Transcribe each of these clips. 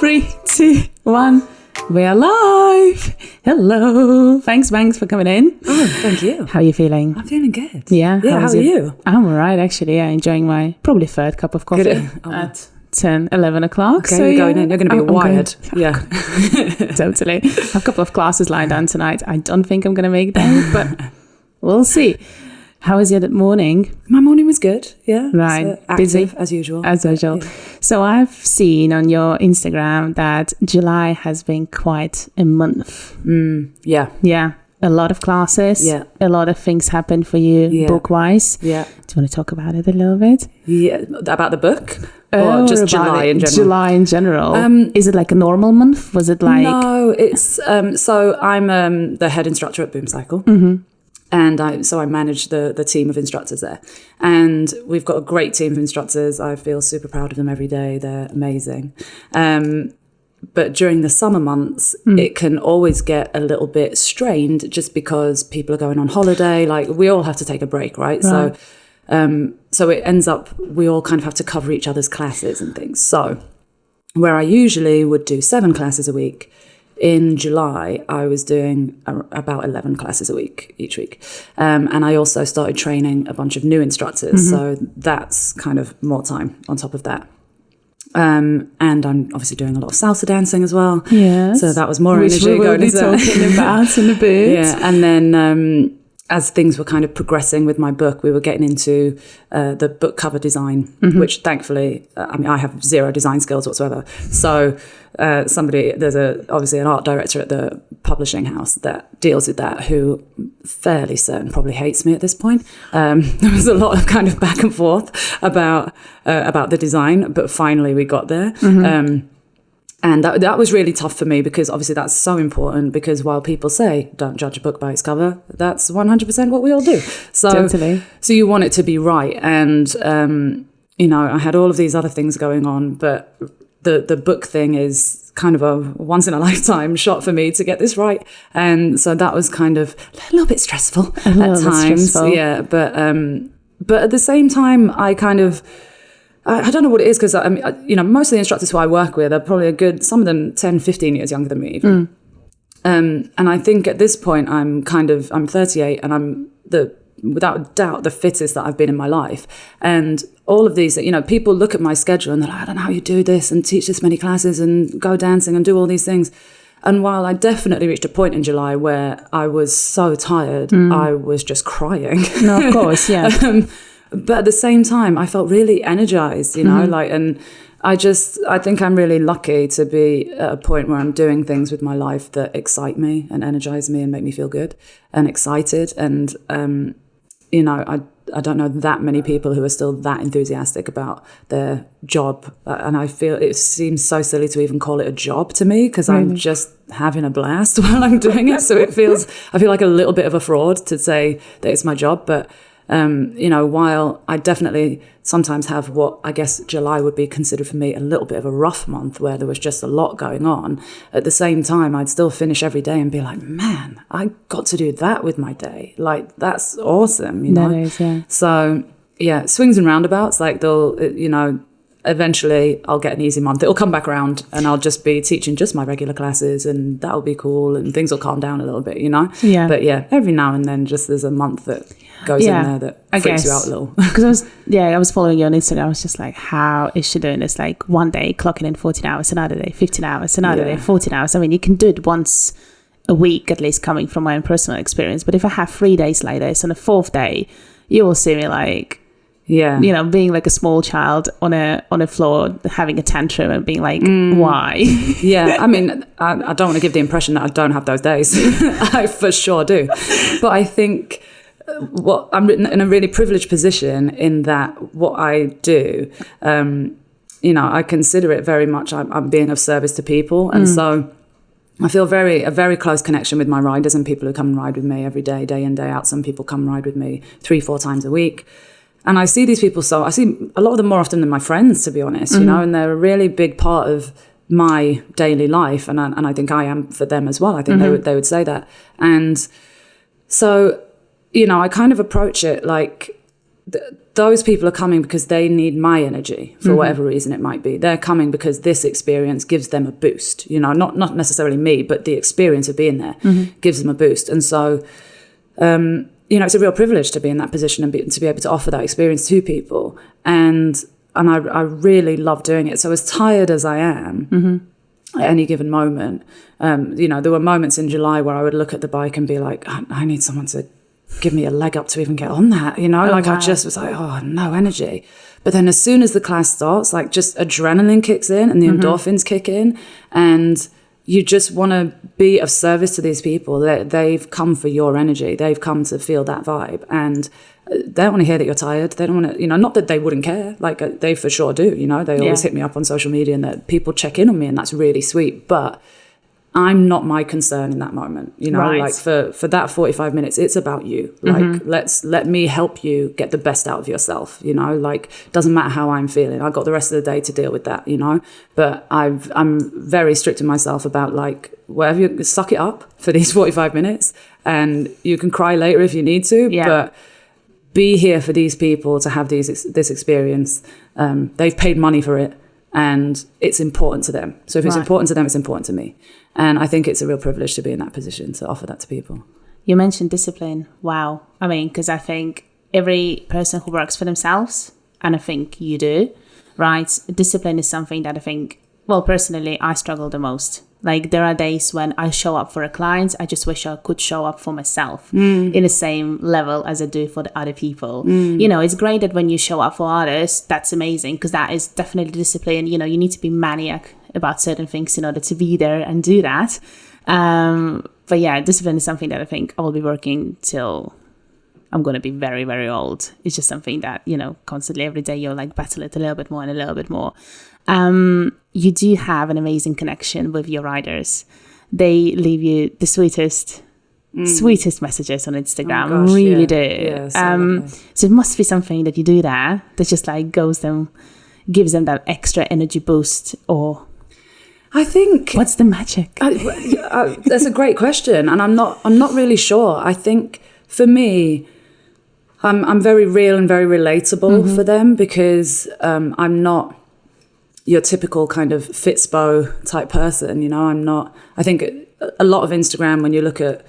3, 2, 1. We're live. Hello. Thanks for coming in. Oh, thank you. How are you feeling? I'm feeling good. Yeah. How are you? I'm all right, actually. Yeah, enjoying my probably third cup of coffee at 10, 11 o'clock. Okay, so, you're going in. You're going to be wired. Yeah. Totally. I have a couple of classes lined down tonight. I don't think I'm going to make them, but we'll see. How was your morning? My morning was good, yeah. Right. So active, busy? As usual. As usual. Yeah. So I've seen on your Instagram that July has been quite a month. Yeah. Yeah. A lot of classes. Yeah. A lot of things happened for you book-wise. Yeah. Do you want to talk about it a little bit? Yeah. About the book? Or just July in general? July in general. Is it like a normal month? Was it like... No, it's... so I'm the head instructor at Boom Cycle. Mm-hmm. And I manage the team of instructors there. And we've got a great team of instructors. I feel super proud of them every day. They're amazing. But during the summer months, it can always get a little bit strained just because people are going on holiday. Like, we all have to take a break, right? So it ends up, we all kind of have to cover each other's classes and things. So where I usually would do 7 classes a week, in July, I was doing about 11 classes a week, each week. And I also started training a bunch of new instructors. So that's kind of more time on top of that. And I'm obviously doing a lot of salsa dancing as well. Yes. So that was more Which energy we will going be into talking about in a bit. Yeah. And then as things were kind of progressing with my book, we were getting into the book cover design, which thankfully, I have zero design skills whatsoever. So there's obviously an art director at the publishing house that deals with that, who fairly certain probably hates me at this point. There was a lot of kind of back and forth about the design, but finally we got there. And that was really tough for me, because obviously that's so important, because while people say don't judge a book by its cover, that's 100% what we all do. So, totally. So you want it to be right. And, I had all of these other things going on, but the book thing is kind of a once in a lifetime shot for me to get this right. And so that was kind of a little bit stressful at times. Stressful. Yeah. But at the same time, I kind of, I don't know what it is, because most of the instructors who I work with are probably some of them 10, 15 years younger than me even. And I think at this point I'm 38, and I'm without a doubt the fittest that I've been in my life. And all of these, people look at my schedule and they're like, I don't know how you do this and teach this many classes and go dancing and do all these things. And while I definitely reached a point in July where I was so tired, I was just crying. No, of course, yeah. But at the same time, I felt really energized, and I think I'm really lucky to be at a point where I'm doing things with my life that excite me and energize me and make me feel good and excited. And, I don't know that many people who are still that enthusiastic about their job. And I feel it seems so silly to even call it a job to me, because I'm just having a blast while I'm doing it. So I feel like a little bit of a fraud to say that it's my job. But while I definitely sometimes have what I guess July would be considered for me a little bit of a rough month, where there was just a lot going on, at the same time, I'd still finish every day and be like, man, I got to do that with my day. Like, that's awesome, That is, yeah. So, yeah, swings and roundabouts, like eventually I'll get an easy month. It'll come back around and I'll just be teaching just my regular classes, and that'll be cool, and things will calm down a little bit, Yeah. But yeah, every now and then just there's a month that goes in there that freaks you out a little. Because I was following you on Instagram. I was just like, how is she doing this? Like, one day clocking in 14 hours, another day 15 hours, another day 14 hours. I mean, you can do it once a week, at least coming from my own personal experience. But if I have 3 days like this, on the 4th day, you will see me like, being like a small child on a floor, having a tantrum and being like, why? Yeah, I mean, I don't want to give the impression that I don't have those days. I for sure do. But I think I'm in a really privileged position in that what I do, I consider it very much, I'm being of service to people. And so I feel a very close connection with my riders and people who come and ride with me every day, day in, day out. Some people come and ride with me 3-4 times a week. And I see these people, I see a lot of them more often than my friends, to be honest, and they're a really big part of my daily life. And I think I am for them as well. I think they would say that. And so, I kind of approach it like, those people are coming because they need my energy for whatever reason it might be. They're coming because this experience gives them a boost, you know, not necessarily me, but the experience of being there gives them a boost. And so, you know, it's a real privilege to be in that position and to be able to offer that experience to people. And I really love doing it. So as tired as I am at any given moment, you know, there were moments in July where I would look at the bike and be like, I need someone to give me a leg up to even get on that, you know, I just was like, oh, no energy. But then as soon as the class starts, like just adrenaline kicks in and the endorphins kick in, and you just want to be of service to these people. They've come for your energy. They've come to feel that vibe, and they don't want to hear that you're tired. They don't want to, you know, not that they wouldn't care, like they for sure do, you know, they always hit me up on social media and that people check in on me, and that's really sweet. But I'm not my concern in that moment, you know, like for that 45 minutes, it's about you. Like, let me help you get the best out of yourself, you know, like, doesn't matter how I'm feeling. I've got the rest of the day to deal with that, you know, but I'm very strict to myself about like, whatever, you suck it up for these 45 minutes and you can cry later if you need to, but be here for these people to have this experience. They've paid money for it and it's important to them. So if it's important to them, it's important to me. And I think it's a real privilege to be in that position, to offer that to people. You mentioned discipline. Wow. I mean, because I think every person who works for themselves, and I think you do, right? Discipline is something that I think, well, personally, I struggle the most. Like, there are days when I show up for a client, I just wish I could show up for myself in the same level as I do for the other people. You know, it's great that when you show up for others, that's amazing, because that is definitely discipline. You know, you need to be maniac about certain things in order to be there and do that. But yeah, discipline is something that I think I will be working till I'm going to be very, very old. It's just something that, you know, constantly every day you're like battle it a little bit more and a little bit more. You do have an amazing connection with your riders. They leave you the sweetest messages on Instagram. Oh gosh, really do. Yeah, so it must be something that you do there that just like gives them that extra energy boost, or I think, what's the magic? That's a great question, and I'm not really sure. I think for me, I'm very real and very relatable for them, because I'm not your typical kind of Fitspo type person, you know. I'm not. I think a lot of Instagram, when you look at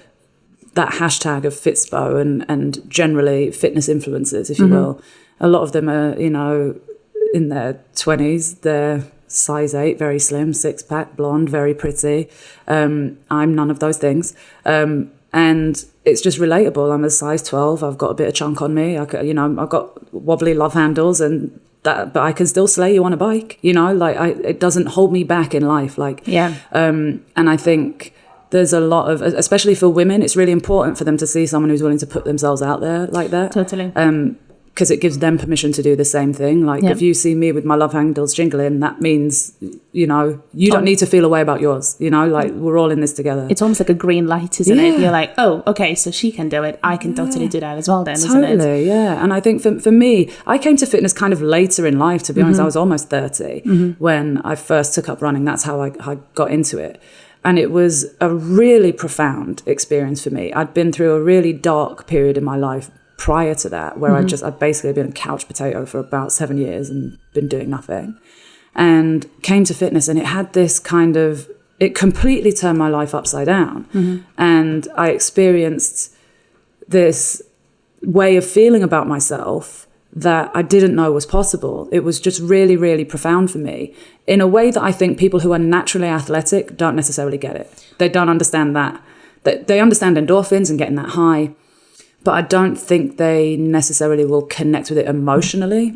that hashtag of Fitspo and generally fitness influencers, if you will, a lot of them are, you know, in their 20s. They're size 8, very slim, 6-pack, blonde, very pretty. I'm none of those things. And it's just relatable. I'm a size 12. I've got a bit of chunk on me. I've got wobbly love handles and that, but I can still slay you on a bike, you know, like it doesn't hold me back in life. Like, and I think there's a lot of, especially for women, it's really important for them to see someone who's willing to put themselves out there like that. Totally. Because it gives them permission to do the same thing. Like, if you see me with my love handles jingling, that means, you know, you don't need to feel a way about yours, you know, like we're all in this together. It's almost like a green light, isn't it? You're like, oh, okay, so she can do it. I can totally do that as well then, isn't it? Totally, yeah. And I think for me, I came to fitness kind of later in life, to be honest. I was almost 30 when I first took up running. That's how I got into it. And it was a really profound experience for me. I'd been through a really dark period in my life prior to that, where I'd basically been a couch potato for about 7 years and been doing nothing, and came to fitness, and it had this kind of, it completely turned my life upside down. And I experienced this way of feeling about myself that I didn't know was possible. It was just really, really profound for me, in a way that I think people who are naturally athletic don't necessarily get it. They don't understand that. They understand endorphins and getting that high, but I don't think they necessarily will connect with it emotionally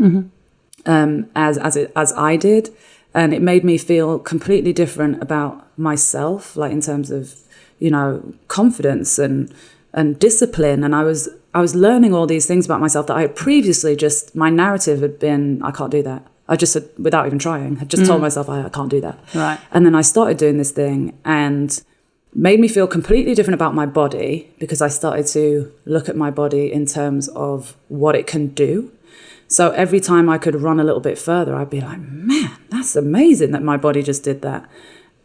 as I did. And it made me feel completely different about myself, like in terms of, you know, confidence and discipline. And I was learning all these things about myself that I had previously just, my narrative had been, I can't do that. I just had, without even trying, had just told myself I can't do that. Right. And then I started doing this thing, and made me feel completely different about my body, because I started to look at my body in terms of what it can do. So every time I could run a little bit further, I'd be like, man, that's amazing that my body just did that.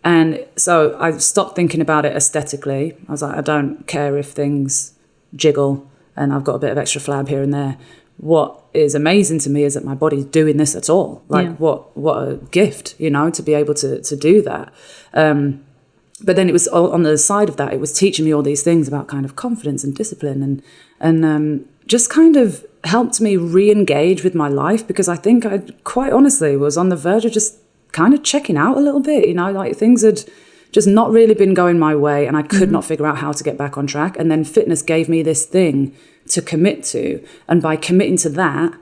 And so I stopped thinking about it aesthetically. I was like, I don't care if things jiggle and I've got a bit of extra flab here and there. what is amazing to me is that my body's doing this at all. Like what a gift, you know, to be able to do that. But then it was on the side of that, it was teaching me all these things about kind of confidence and discipline and just kind of helped me re-engage with my life, because I think I quite honestly was on the verge of just kind of checking out a little bit, you know, like things had just not really been going my way and I could not figure out how to get back on track. And then fitness gave me this thing to commit to. And by committing to that,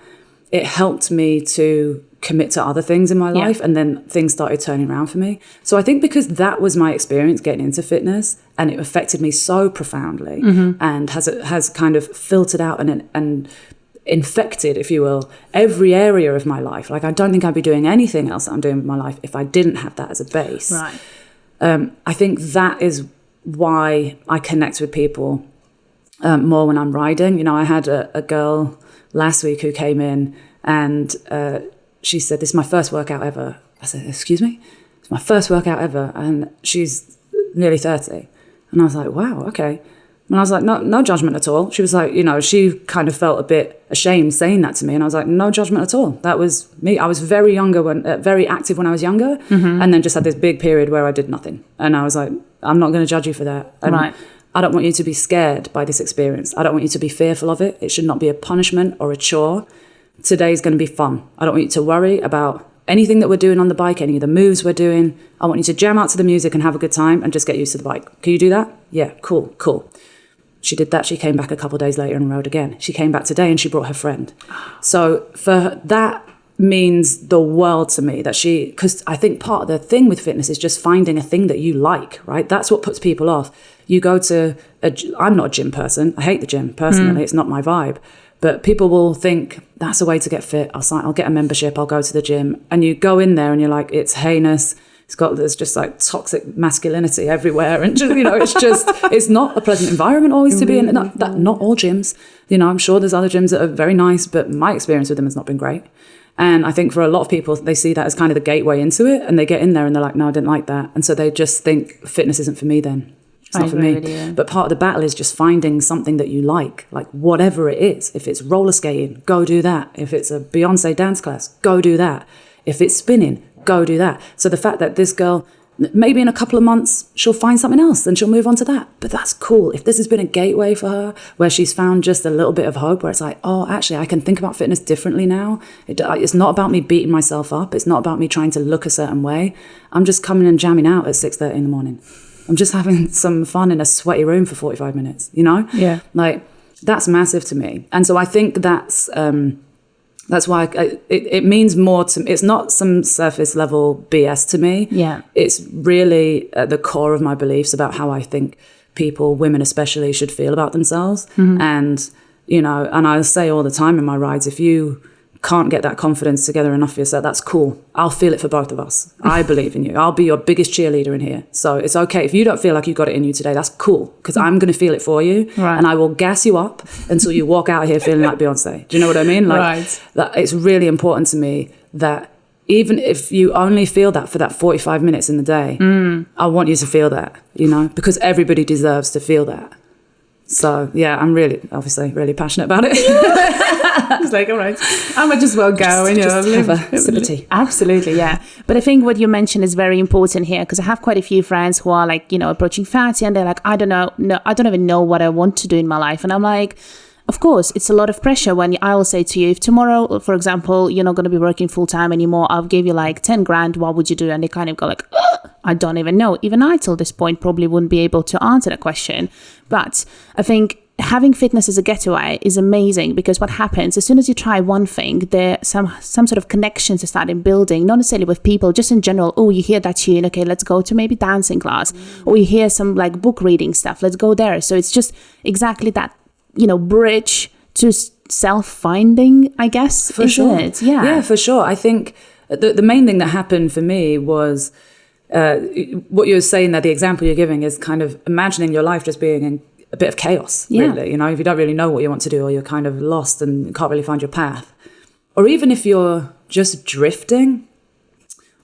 it helped me to commit to other things in my life, and then things started turning around for me. So I think because that was my experience getting into fitness, and it affected me so profoundly, and has kind of filtered out and infected, if you will, every area of my life. Like I don't think I'd be doing anything else that I'm doing with my life if I didn't have that as a base. Right. I think that is why I connect with people more when I'm riding. You know, I had a girl last week who came in and she said, "This is my first workout ever." I said, "Excuse me?" "It's my first workout ever." And she's nearly 30. And I was like, wow, okay. And I was like, no judgment at all. She was like, you know, she kind of felt a bit ashamed saying that to me. And I was like, no judgment at all. That was me. I was very active when I was younger, and then just had this big period where I did nothing. And I was like, I'm not going to judge you for that. And I don't want you to be scared by this experience. I don't want you to be fearful of it. It should not be a punishment or a chore. Today's going to be fun. I don't want you to worry about anything that we're doing on the bike, any of the moves we're doing. I want you to jam out to the music and have a good time and just get used to the bike. Can you do that? Yeah, cool. She did that. She came back a couple of days later and rode again. She came back today and she brought her friend. So for her, that means the world to me, that because I think part of the thing with fitness is just finding a thing that you like, right? That's what puts people off. You go to I'm not a gym person. I hate the gym personally. It's not my vibe. But people will think that's a way to get fit. I'll get a membership. I'll go to the gym. And you go in there and you're like, it's heinous. There's just like toxic masculinity everywhere. And, you know, it's not a pleasant environment always to be in. Not all gyms. You know, I'm sure there's other gyms that are very nice, but my experience with them has not been great. And I think for a lot of people, they see that as kind of the gateway into it. And they get in there and they're like, no, I didn't like that. And so they just think fitness isn't for me then. It's not for me. But part of the battle is just finding something that you like whatever it is. If it's roller skating, go do that. If it's a Beyonce dance class, go do that. If it's spinning, go do that. So the fact that this girl, maybe in a couple of months, she'll find something else and she'll move on to that. But that's cool. If this has been a gateway for her where she's found just a little bit of hope, where it's like, oh, actually, I can think about fitness differently now. It's not about me beating myself up. It's not about me trying to look a certain way. I'm just coming and jamming out at 6:30 in the morning. I'm just having some fun in a sweaty room for 45 minutes, you know? Yeah. Like, that's massive to me. And so I think that's why it means more to me. It's not some surface level BS to me. Yeah. It's really at the core of my beliefs about how I think people, women especially, should feel about themselves. And, you know, and I say all the time in my rides, if you can't get that confidence together enough for yourself, that's cool. I'll feel it for both of us. I believe in you. I'll be your biggest cheerleader in here. So it's okay. If you don't feel like you got it in you today, that's cool, because I'm going to feel it for you. Right. And I will gas you up until you walk out of here feeling like Beyonce. Do you know what I mean? That it's really important to me that even if you only feel that for that 45 minutes in the day, I want you to feel that, you know, because everybody deserves to feel that. So, yeah, I'm obviously really passionate about it. It's like, all right, I might just well go and have a sip of tea. Absolutely, yeah. But I think what you mentioned is very important here, because I have quite a few friends who are like, you know, approaching 30 and they're like, I don't even know what I want to do in my life. And I'm like, of course, it's a lot of pressure when I'll say to you, if tomorrow, for example, you're not going to be working full time anymore, I'll give you like 10 grand, what would you do? And they kind of go like, I don't even know. Even I, till this point, probably wouldn't be able to answer the question. But I think having fitness as a getaway is amazing, because what happens as soon as you try one thing, there some sort of connections are starting building, not necessarily with people, just in general. Oh, you hear that tune, okay, let's go to maybe dancing class. Or you hear some like book reading stuff, let's go there. So it's just exactly that, you know, bridge to self-finding, I guess. For sure. It? Yeah, for sure. I think the main thing that happened for me was what you were saying there, the example you're giving is kind of imagining your life just being in a bit of chaos, really. You know, if you don't really know what you want to do, or you're kind of lost and can't really find your path. Or even if you're just drifting,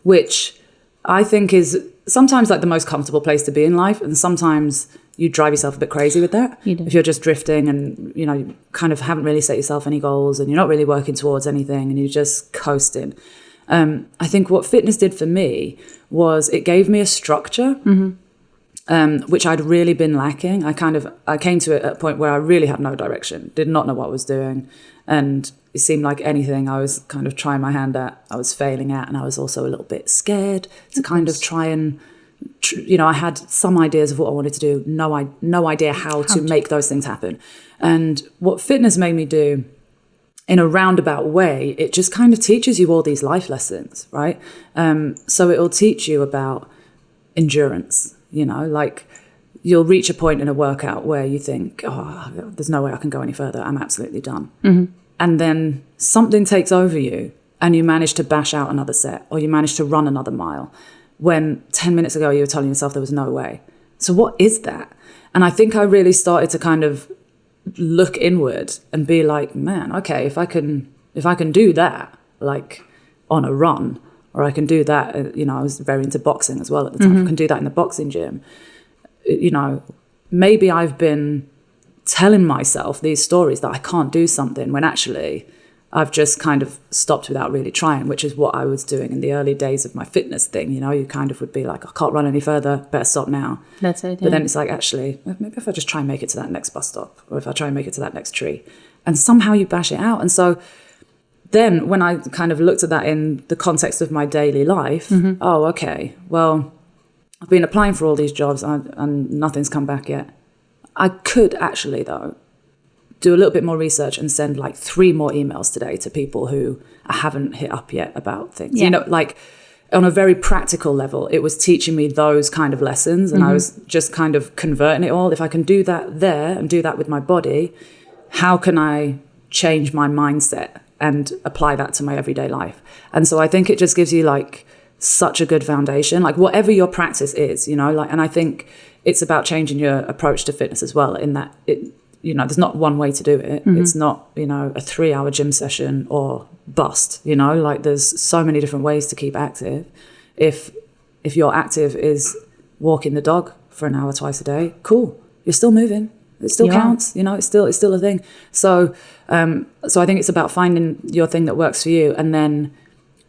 which I think is sometimes like the most comfortable place to be in life, and sometimes you drive yourself a bit crazy with that. You do. If you're just drifting and, you know, you kind of haven't really set yourself any goals and you're not really working towards anything and you're just coasting. I think what fitness did for me was it gave me a structure, which I'd really been lacking. I came to it at a point where I really had no direction, did not know what I was doing. And it seemed like anything I was kind of trying my hand at, I was failing at. And I was also a little bit scared to kind of try and, you know, I had some ideas of what I wanted to do, no idea how to make those things happen. And what fitness made me do, in a roundabout way, it just kind of teaches you all these life lessons, right? So it'll teach you about endurance, you know, like you'll reach a point in a workout where you think, oh, there's no way I can go any further. I'm absolutely done. And then something takes over you and you manage to bash out another set or you manage to run another mile when 10 minutes ago you were telling yourself there was no way. So what is that? And I think I really started to kind of look inward and be like, man, okay, if I can do that, like on a run, or I can do that, you know, I was very into boxing as well at the time. I can do that in the boxing gym. You know, maybe I've been telling myself these stories that I can't do something when actually I've just kind of stopped without really trying, which is what I was doing in the early days of my fitness thing. You know, you kind of would be like, I can't run any further, better stop now. That's it. Yeah. But then it's like, actually, maybe if I just try and make it to that next bus stop, or if I try and make it to that next tree, and somehow you bash it out. And so then when I kind of looked at that in the context of my daily life, oh, okay, well, I've been applying for all these jobs and nothing's come back yet. I could actually, though, do a little bit more research and send like 3 more emails today to people who I haven't hit up yet about things. You know, like on a very practical level, it was teaching me those kind of lessons, and I was just kind of converting it all. If I can do that there and do that with my body, how can I change my mindset and apply that to my everyday life? And so I think it just gives you like such a good foundation, like whatever your practice is, you know, like, and I think it's about changing your approach to fitness as well, in that it, you know, there's not one way to do it. It's not, you know, a 3-hour gym session or bust, you know, like there's so many different ways to keep active. If your active is walking the dog for an hour twice a day, cool. You're still moving. It still counts, you know, it's still a thing. So I think it's about finding your thing that works for you, and then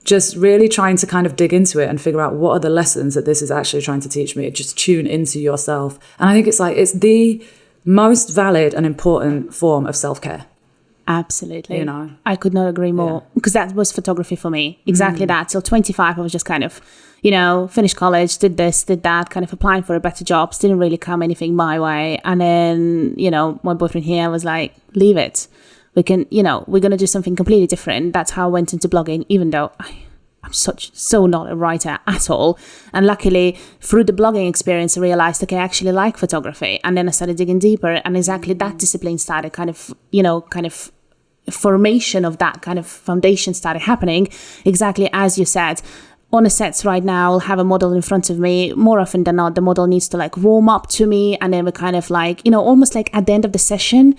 just really trying to kind of dig into it and figure out what are the lessons that this is actually trying to teach me. Just tune into yourself. And I think it's the most valid and important form of self-care. Absolutely. You know, I could not agree more, because that was photography for me. Exactly that. Till 25, I was just kind of, you know, finished college, did this, did that, kind of applying for a better jobs, didn't really come anything my way. And then, you know, my boyfriend here was like, leave it. We can, you know, we're going to do something completely different. That's how I went into blogging, even though I'm so not a writer at all. And luckily, through the blogging experience, I realized, okay, I actually like photography. And then I started digging deeper, and exactly that discipline started kind of, you know, kind of formation of that kind of foundation started happening. Exactly as you said, on the sets right now, I'll have a model in front of me. More often than not, the model needs to like warm up to me. And then we're kind of like, you know, almost like at the end of the session,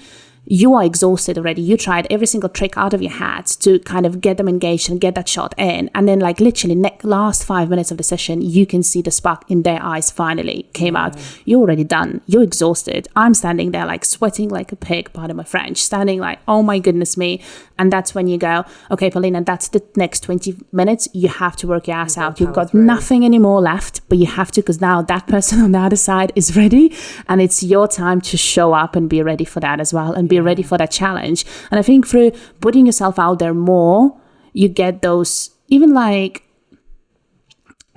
you are exhausted already. You tried every single trick out of your hat to kind of get them engaged and get that shot in. And then like literally last 5 minutes of the session, you can see the spark in their eyes finally came out. You're already done. You're exhausted. I'm standing there like sweating like a pig, pardon my French, standing like, oh my goodness me. And that's when you go, okay, Polina, that's the next 20 minutes. You have to work your ass out. You've got nothing anymore left, but you have to, because now that person on the other side is ready, and it's your time to show up and be ready for that as well, and be ready for that challenge. And I think through putting yourself out there more, you get those, even like,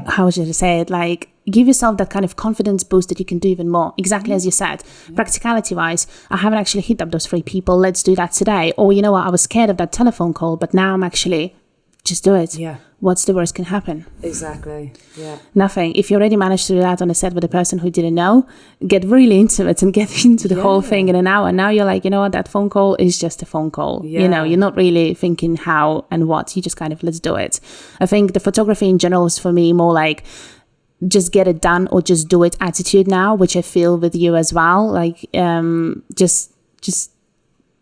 how should I say it, like give yourself that kind of confidence boost that you can do even more. Exactly as you said, practicality wise, I haven't actually hit up those 3 people, let's do that today. Or you know what, I was scared of that telephone call, but now I'm actually, just do it. What's the worst can happen? Exactly. Nothing. If you already managed to do that on a set with a person who didn't know, get really intimate and get into the whole thing in an hour. And now you're like, you know what, that phone call is just a phone call. You know, you're not really thinking how and what. You just kind of, let's do it. I think the photography in general is for me more like just get it done or just do it attitude now, which I feel with you as well. Like just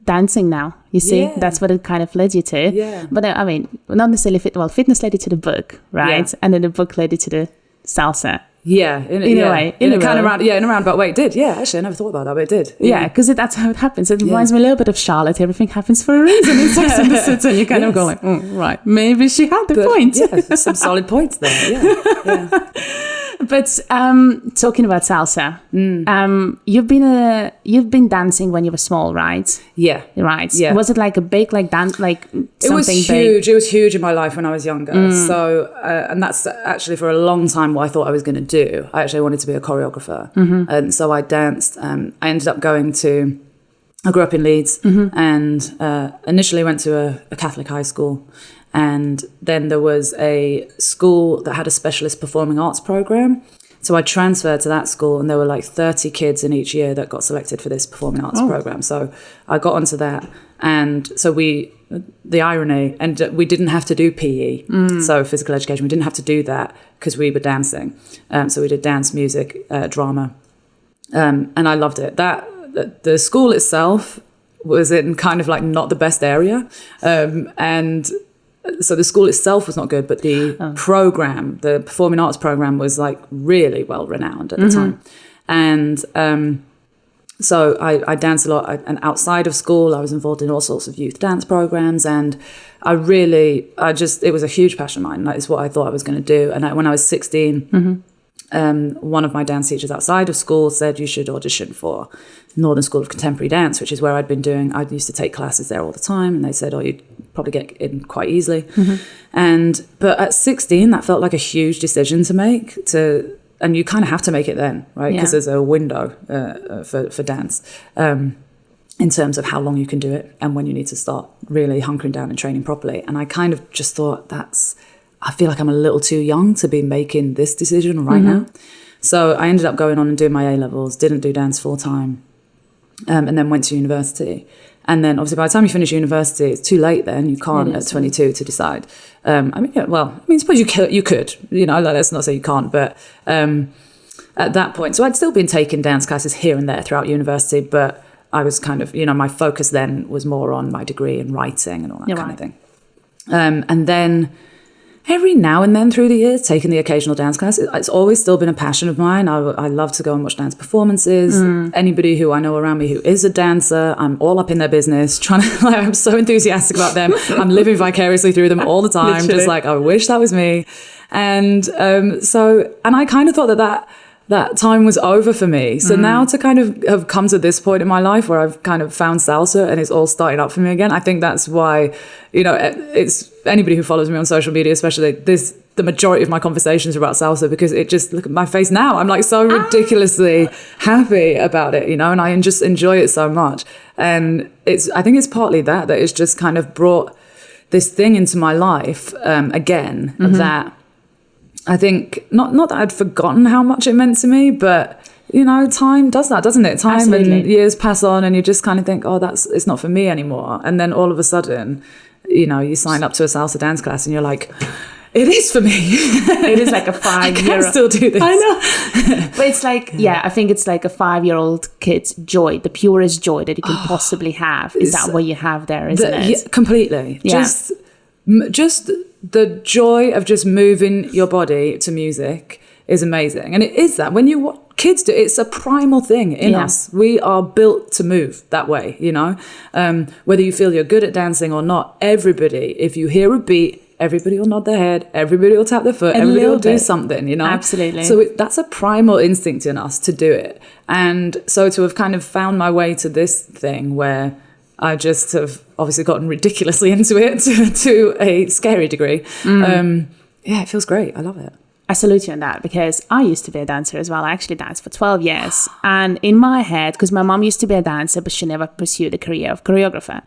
dancing now, you see. That's what it kind of led you to. But I mean, not necessarily fitness led you to the book, right? And then the book led you to the salsa. Yeah, in a way. In a roundabout way, it did. Yeah, actually, I never thought about that, but it did. Yeah, because that's how it happens. It reminds me a little bit of Charlotte. Everything happens for a reason in Sex and the City, and you kind of go like, right, maybe she had the point. Yeah, some solid points there. Yeah. But talking about salsa, you've been dancing when you were small, right? Yeah. Right. Yeah. Was it like a big dance, like something big? It was huge. Big? It was huge in my life when I was younger. So, and that's actually for a long time what I thought I was going to do. I actually wanted to be a choreographer, and so I danced. I ended up I grew up in Leeds, and initially went to a Catholic high school. And then there was a school that had a specialist performing arts program. So I transferred to that school, and there were like 30 kids in each year that got selected for this performing arts program. So I got onto that. And so the irony, and we didn't have to do PE. So physical education, we didn't have to do that because we were dancing. So we did dance, music, drama. And I loved it. The school itself was in kind of like not the best area. And so the school itself was not good, but the program, the performing arts program, was like really well renowned at the time. And so I danced a lot. And outside of school, I was involved in all sorts of youth dance programs. And it was a huge passion of mine. That is what I thought I was going to do. And when I was 16, one of my dance teachers outside of school said you should audition for Northern School of Contemporary Dance, which is where I'd been doing. I used to take classes there all the time, and they said, you'd probably get in quite easily. But at 16, that felt like a huge decision to make. And you kind of have to make it then, right? Because there's a window for dance in terms of how long you can do it and when you need to start really hunkering down and training properly. And I kind of just thought I feel like I'm a little too young to be making this decision right now. So I ended up going on and doing my A-levels, didn't do dance full time, and then went to university. And then obviously by the time you finish university, it's too late then. You can't at 22 to decide. I suppose you could, let's not say you can't, but at that point, so I'd still been taking dance classes here and there throughout university, but I was kind of, my focus then was more on my degree and writing and all that kind of thing. And then every now and then through the years, taking the occasional dance class. It's always still been a passion of mine. I love to go and watch dance performances. Anybody who I know around me who is a dancer, I'm all up in their business, I'm so enthusiastic about them. I'm living vicariously through them all the time. Just like, I wish that was me. And and I kind of thought that time was over for me. So now to kind of have come to this point in my life where I've kind of found salsa and it's all starting up for me again, I think that's why, it's anybody who follows me on social media, especially the majority of my conversations are about salsa, because it just, look at my face now. I'm like so ridiculously happy about it, and I just enjoy it so much. And I think it's partly that it's just kind of brought this thing into my life again that I think not that I'd forgotten how much it meant to me, but time does that, doesn't it? Time Absolutely. And years pass on, and you just kind of think, it's not for me anymore. And then all of a sudden, you sign up to a salsa dance class, and you're like, it is for me. It is like a 5-year-old. I can still do this. I know. But it's like, I think it's like a 5-year-old kid's joy, the purest joy that you can possibly have. Is that what you have there, isn't it? Yeah, completely. Yeah. Just the joy of just moving your body to music is amazing. And it is that when kids do, it's a primal thing in us. We are built to move that way, whether you feel you're good at dancing or not. Everybody, if you hear a beat, everybody will nod their head, everybody will tap their foot, everybody will do something, Absolutely. So that's a primal instinct in us to do it. And so to have kind of found my way to this thing where I just have obviously gotten ridiculously into it to a scary degree. It feels great. I love it. I salute you on that, because I used to be a dancer as well. I actually danced for 12 years. And in my head, because my mom used to be a dancer, but she never pursued a career of choreographer.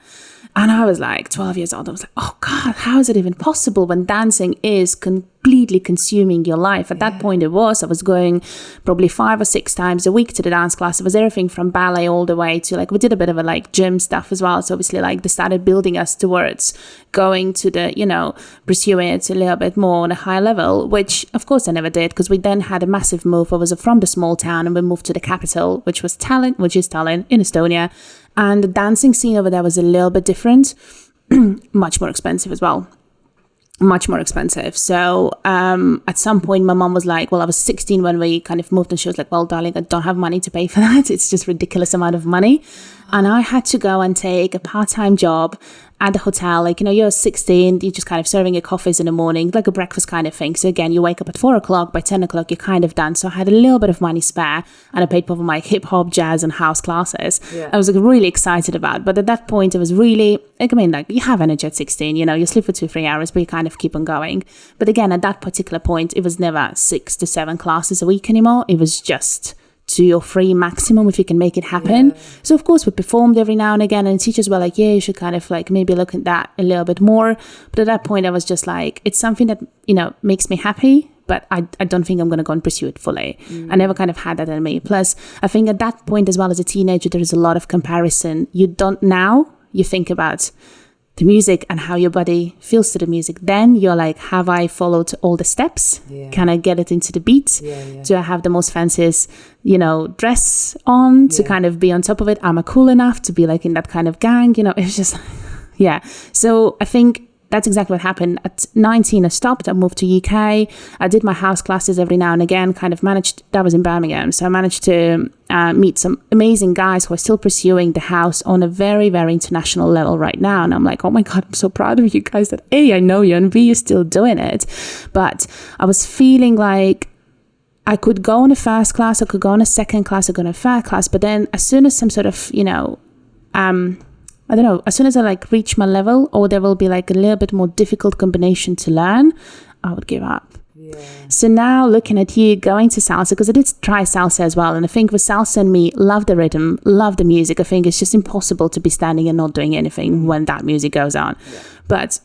And I was like 12 years old. I was like, oh God, how is it even possible when dancing is completely consuming your life? At that point I was going probably 5 or 6 times a week to the dance class. It was everything from ballet all the way to we did a bit of a gym stuff as well. So obviously they started building us towards going to the, pursuing it a little bit more on a higher level, which of course I never did, because we then had a massive move. I was from the small town and we moved to the capital, which is Tallinn in Estonia. And the dancing scene over there was a little bit different, much more expensive as well. much more expensive. So at some point, my mom was like, well, I was 16 when we kind of moved, and she was like, well, darling, I don't have money to pay for that. It's just ridiculous amount of money. And I had to go and take a part-time job at the hotel. Like, you're 16, you're just kind of serving your coffees in the morning, like a breakfast kind of thing. So again, you wake up at 4 o'clock, by 10 o'clock, you're kind of done. So I had a little bit of money spare, and I paid for my hip hop, jazz and house classes. Yeah. I was like really excited about it. But at that point, it was really, like you have energy at 16, you sleep for 2-3 hours, but you kind of keep on going. But again, at that particular point, it was never 6 to 7 classes a week anymore. It was just 2 or 3 maximum if you can make it happen. Yeah. So of course we performed every now and again, and teachers were like, yeah, you should kind of like maybe look at that a little bit more. But at that point I was just like, it's something that makes me happy, but I don't think I'm going to go and pursue it fully. I never kind of had that in me. Plus I think at that point as well, as a teenager, there is a lot of comparison. You think about the music and how your body feels to the music. Then you're like, have I followed all the steps? Yeah. Can I get it into the beat? Yeah. Do I have the most fanciest, dress on to kind of be on top of it? Am I cool enough to be like in that kind of gang? It's just, yeah. So I think that's exactly what happened. At 19, I stopped. I moved to UK. I did my house classes every now and again, kind of managed, that was in Birmingham. So I managed to meet some amazing guys who are still pursuing the house on a very, very international level right now. And I'm like, oh my God, I'm so proud of you guys that A, I know you, and B, you're still doing it. But I was feeling like I could go on a first class, I could go on a second class, I could go on a third class. But then as soon as some sort of, I don't know, as soon as I like reach my level, or there will be like a little bit more difficult combination to learn, I would give up. Yeah. So now looking at you going to salsa, because I did try salsa as well, and I think with salsa and me, love the rhythm, love the music. I think it's just impossible to be standing and not doing anything when that music goes on. Yeah. But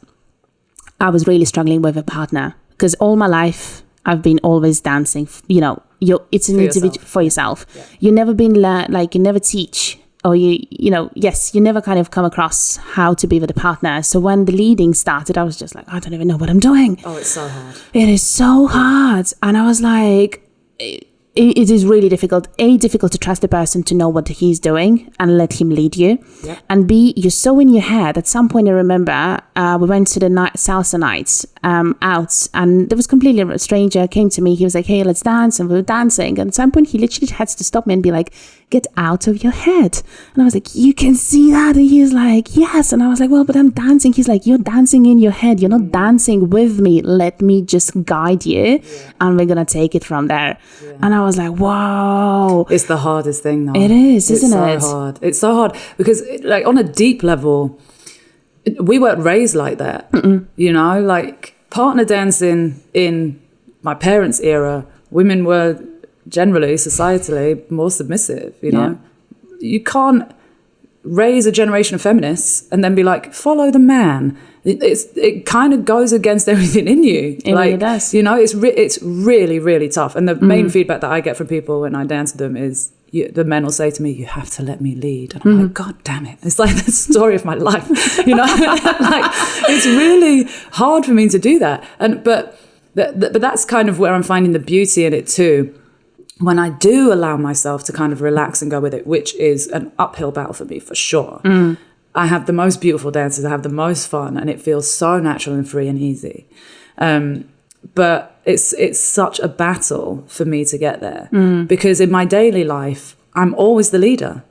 I was really struggling with a partner, because all my life I've been always dancing. It's an individual for yourself. Yeah. You never been you never teach. Or you never kind of come across how to be with a partner. So when the leading started, I was just like, I don't even know what I'm doing. Oh, it's so hard. It is so hard. And I was like, it is really difficult. A, difficult to trust the person to know what he's doing and let him lead you. Yeah. And B, you're so in your head. At some point, I remember we went to the salsa nights out, and there was completely a stranger came to me. He was like, hey, let's dance. And we were dancing. And at some point, he literally had to stop me and be like, get out of your head. And I was like, you can see that? And he's like, yes. And I was like, well, but I'm dancing. He's like, you're dancing in your head. You're not dancing with me. Let me just guide you. Yeah. And we're going to take it from there. Yeah. And I was like, whoa. It's the hardest thing though. It is, isn't it? It's so hard. It's so hard because like on a deep level, we weren't raised like that. Like partner dancing in my parents' era, women were generally, societally, more submissive, Yeah. You can't raise a generation of feminists and then be like, follow the man. It kind of goes against everything in you. It really does. It's really, really tough. And the main feedback that I get from people when I dance with them is the men will say to me, you have to let me lead. And I'm like, God damn it. It's like the story of my life. Like it's really hard for me to do that. But that's kind of where I'm finding the beauty in it too. When I do allow myself to kind of relax and go with it, which is an uphill battle for me for sure. I have the most beautiful dances. I have the most fun, and it feels so natural and free and easy. But it's such a battle for me to get there because in my daily life, I'm always the leader,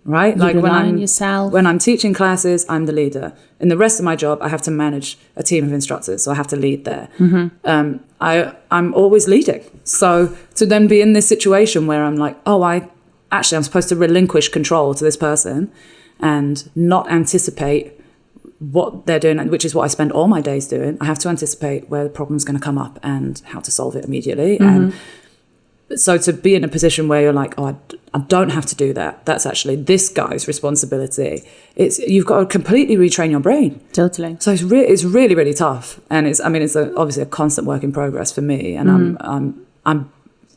right? You rely on yourself. When I'm teaching classes, I'm the leader. In the rest of my job, I have to manage a team of instructors, so I have to lead there. I'm always leading. So to then be in this situation where I'm like, I'm supposed to relinquish control to this person and not anticipate what they're doing, which is what I spend all my days doing. I have to anticipate where the problem's going to come up and how to solve it immediately. And so to be in a position where you're like, I don't have to do that. That's actually this guy's responsibility. You've got to completely retrain your brain. Totally. So it's really, really tough. And it's obviously a constant work in progress for me. And I'm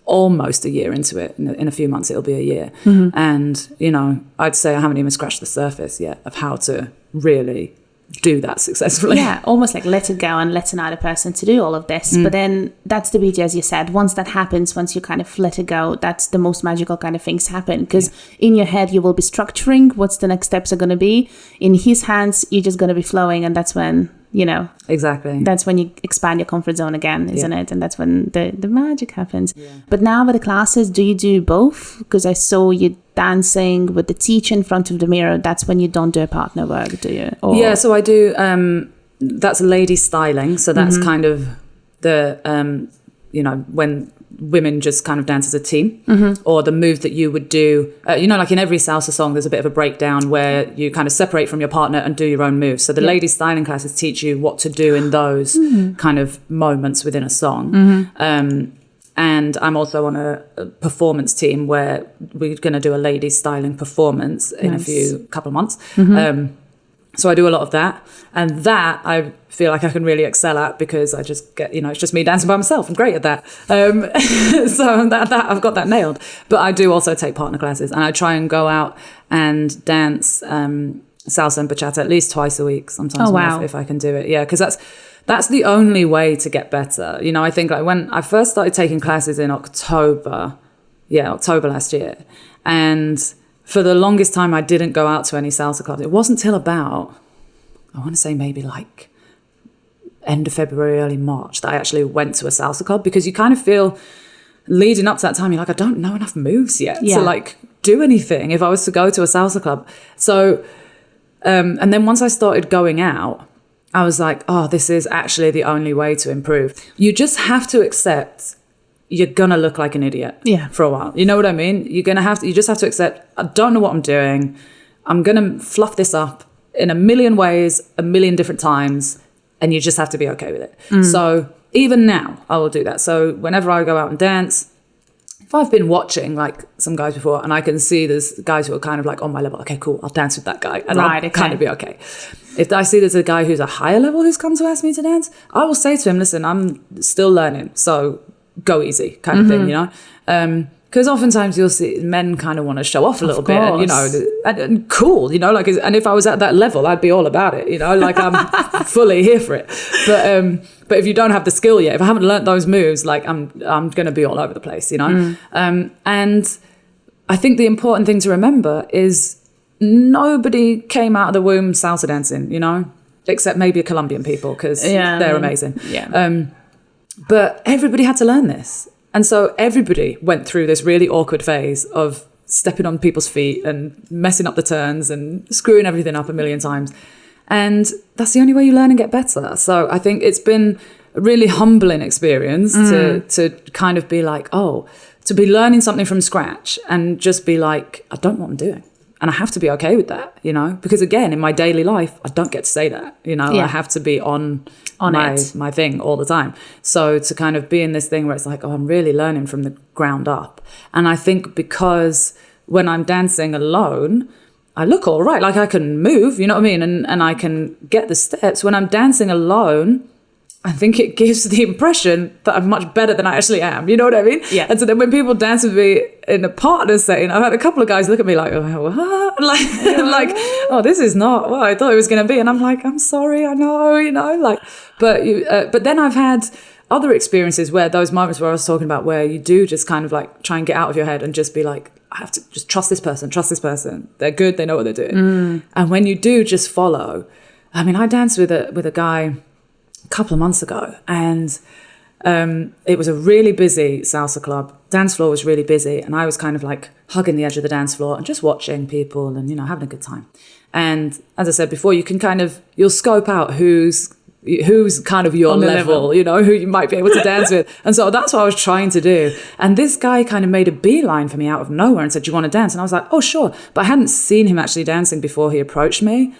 almost a year into it. In a few months, it'll be a year. And, I'd say I haven't even scratched the surface yet of how to really do that successfully. Yeah, almost like let it go and let another person to do all of this. But then that's the beauty, as you said. Once that happens, once you kind of let it go, that's the most magical kind of things happen. Because in your head, you will be structuring what's the next steps are going to be. In his hands, you're just going to be flowing. And that's when Exactly. That's when you expand your comfort zone again, isn't it? And that's when the magic happens. Yeah. But now with the classes, do you do both? Because I saw you dancing with the teacher in front of the mirror. That's when you don't do a partner work, do you? Or... Yeah, so I do, that's lady styling. So that's kind of the, when women just kind of dance as a team, or the move that you would do, like in every salsa song, there's a bit of a breakdown where you kind of separate from your partner and do your own moves. So the lady styling classes teach you what to do in those kind of moments within a song. And I'm also on a performance team where we're going to do a lady styling performance in a couple of months. So I do a lot of that, and that I feel like I can really excel at because I just get, it's just me dancing by myself. I'm great at that. So that I've got that nailed. But I do also take partner classes, and I try and go out and dance salsa and bachata at least twice a week, sometimes more if I can do it. Yeah, because that's the only way to get better. I think like when I first started taking classes in October last year, and for the longest time, I didn't go out to any salsa clubs. It wasn't till about, I want to say maybe like end of February, early March, that I actually went to a salsa club, because you kind of feel leading up to that time, you're like, I don't know enough moves yet to like do anything if I was to go to a salsa club. So, and then once I started going out, I was like, oh, this is actually the only way to improve. You just have to accept you're going to look like an idiot for a while. You know what I mean? You just have to accept, I don't know what I'm doing. I'm going to fluff this up in a million ways, a million different times, and you just have to be okay with it. So even now, I will do that. So whenever I go out and dance, if I've been watching like some guys before and I can see there's guys who are kind of like on my level, okay, cool, I'll dance with that guy and I'll kind of be okay. If I see there's a guy who's a higher level who's come to ask me to dance, I will say to him, listen, I'm still learning, so go easy kind of thing, because oftentimes you'll see men kind of want to show off a little bit, and cool, like, and if I was at that level, I'd be all about it, like I'm fully here for it. But if you don't have the skill yet, if I haven't learnt those moves, like I'm going to be all over the place, and I think the important thing to remember is nobody came out of the womb salsa dancing, except maybe Colombian people, because they're amazing. But everybody had to learn this. And so everybody went through this really awkward phase of stepping on people's feet and messing up the turns and screwing everything up a million times. And that's the only way you learn and get better. So I think it's been a really humbling experience to kind of be like, to be learning something from scratch and just be like, I don't know what I'm doing. And I have to be okay with that, because again, in my daily life, I don't get to say that, I have to be on my thing all the time. So to kind of be in this thing where it's like, I'm really learning from the ground up. And I think because when I'm dancing alone, I look all right. Like I can move, you know what I mean? And I can get the steps. When I'm dancing alone, I think it gives the impression that I'm much better than I actually am. You know what I mean? Yeah. And so then when people dance with me in a partner setting, I've had a couple of guys look at me like, what? Like, oh, this is not what I thought it was going to be. And I'm like, I'm sorry, I know, but then I've had other experiences where those moments where I was talking about where you do just kind of like try and get out of your head and just be like, I have to just trust this person. They're good. They know what they're doing. And when you do just follow, I mean, I danced with a guy a couple of months ago, and it was a really busy salsa club. Dance floor was really busy, and I was kind of like hugging the edge of the dance floor and just watching people and having a good time. And as I said before, you can you'll scope out who's kind of your level, who you might be able to dance with. And so that's what I was trying to do. And this guy kind of made a beeline for me out of nowhere and said, do you want to dance? And I was like, oh, sure. But I hadn't seen him actually dancing before he approached me.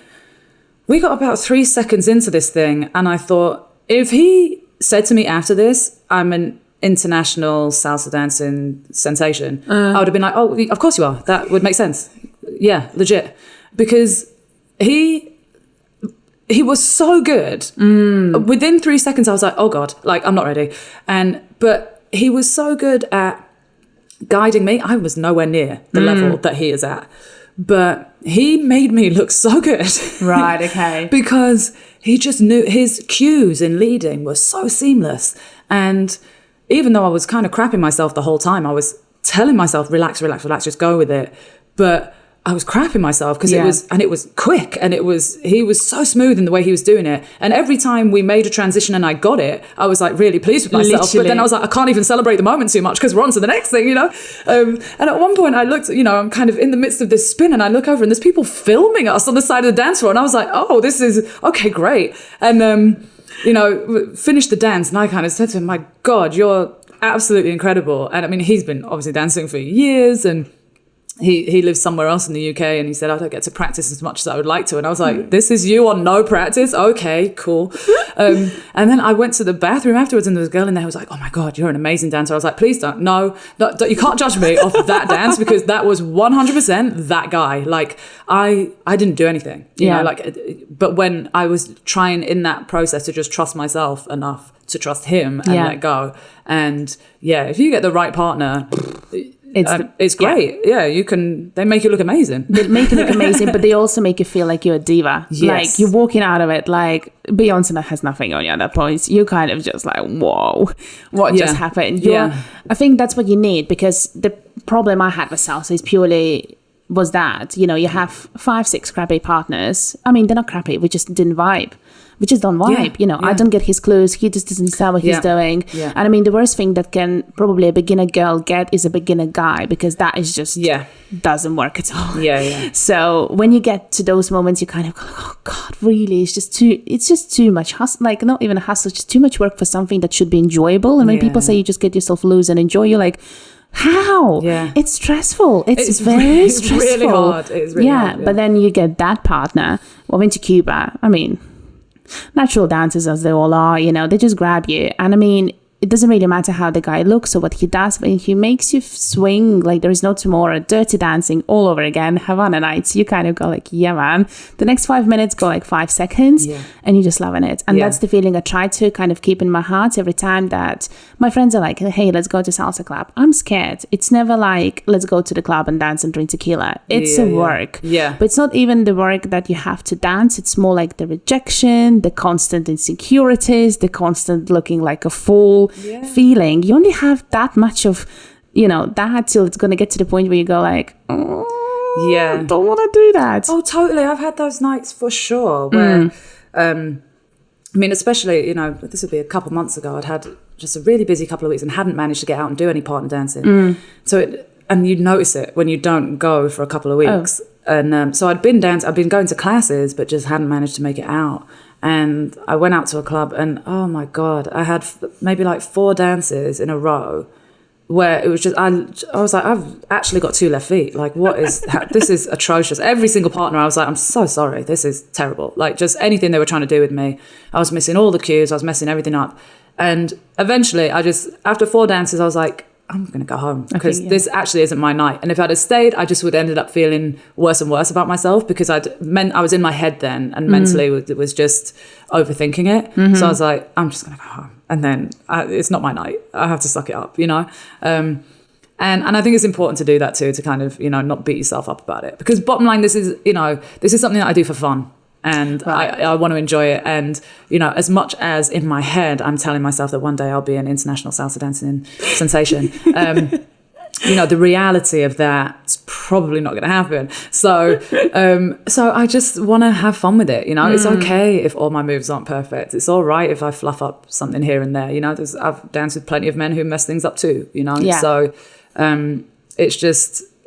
We got about 3 seconds into this thing, and I thought, if he said to me after this, I'm an international salsa dancing sensation, I would have been like, oh, of course you are. That would make sense. Yeah, legit. Because he was so good. Within 3 seconds, I was like, oh God, like, I'm not ready. But he was so good at guiding me. I was nowhere near the level that he is at. But he made me look so good. Right, okay. Because he just knew his cues in leading were so seamless. And even though I was kind of crapping myself the whole time, I was telling myself, relax, just go with it. But I was crapping myself because it was quick, and he was so smooth in the way he was doing it. And every time we made a transition and I got it, I was like really pleased with myself. Literally. But then I was like, I can't even celebrate the moment too much because we're on to the next thing, you know? And at one point I looked, you know, I'm kind of in the midst of this spin, and I look over and there's people filming us on the side of the dance floor. And I was like, oh, this is okay, great. And, you know, finished the dance, and I kind of said to him, my God, you're absolutely incredible. And I mean, he's been obviously dancing for years, and he lives somewhere else in the UK, and he said, I don't get to practice as much as I would like to. And I was like, this is you on no practice? Okay, cool. And then I went to the bathroom afterwards, and there was a girl in there who was like, oh my God, you're an amazing dancer. I was like, please don't. No, you can't judge me off that dance, because that was 100% that guy. Like, I didn't do anything, you know, like, but when I was trying in that process to just trust myself enough to trust him and let go. And if you get the right partner, it's great. They make you look amazing. They make you look amazing, but they also make you feel like you're a diva. Yes. Like you're walking out of it like Beyonce has nothing on you at that point. You're kind of just like, whoa, what just happened? I think that's what you need, because the problem I had with Salsa is purely was that, you know, you have 5-6 crappy partners. I mean, they're not crappy. We just didn't vibe. We just don't vibe, you know. I don't get his clues. He just doesn't understand what he's doing. Yeah. And I mean, the worst thing that can probably a beginner girl get is a beginner guy, because that is just doesn't work at all. So when you get to those moments, you kind of go, oh God, really? It's just too much hustle. Like, not even a hustle, just too much work for something that should be enjoyable. And when people say you just get yourself loose and enjoy, you're like, how? It's stressful. It's very stressful. It's really hard. It's really hard. But then you get that partner. I went to Cuba. I mean, natural dancers as they all are, you know, they just grab you. And I mean, it doesn't really matter how the guy looks or what he does, but he makes you swing like there is no tomorrow. Dirty dancing all over again. Havana nights, you kind of go like, yeah, man. The next 5 minutes go like 5 seconds, and you're just loving it. And that's the feeling I try to kind of keep in my heart every time that my friends are like, hey, let's go to salsa club. I'm scared. It's never like, let's go to the club and dance and drink tequila. It's a work. But it's not even the work that you have to dance. It's more like the rejection, the constant insecurities, the constant looking like a fool. Feeling. You only have that much of, you know, that till it's going to get to the point where you go like, don't want to do that. Oh, totally. I've had those nights for sure where, I mean, especially, you know, this would be a couple months ago. I'd had just a really busy couple of weeks and hadn't managed to get out and do any partner dancing. And you notice it when you don't go for a couple of weeks. And so I'd been going to classes, but just hadn't managed to make it out. And I went out to a club, and oh my God, I had maybe like 4 dances in a row where it was just, I was like, I've actually got 2 left feet. Like, what is, this is atrocious. Every single partner, I was like, I'm so sorry. This is terrible. Like, just anything they were trying to do with me. I was missing all the cues. I was messing everything up. And eventually after 4 dances, I was like, I'm going to go home because this actually isn't my night. And if I'd have stayed, I just would ended up feeling worse and worse about myself, because I was in my head then, and mentally it was just overthinking it. So I was like, I'm just going to go home. And then it's not my night. I have to suck it up, you know? And I think it's important to do that too, to kind of, you know, not beat yourself up about it. Because bottom line, this is something that I do for fun. And I want to enjoy it. And, you know, as much as in my head, I'm telling myself that one day I'll be an international salsa dancing sensation, you know, the reality of that's probably not going to happen. So I just want to have fun with it. You know, it's okay if all my moves aren't perfect. It's all right if I fluff up something here and there. You know, I've danced with plenty of men who mess things up too, you know. So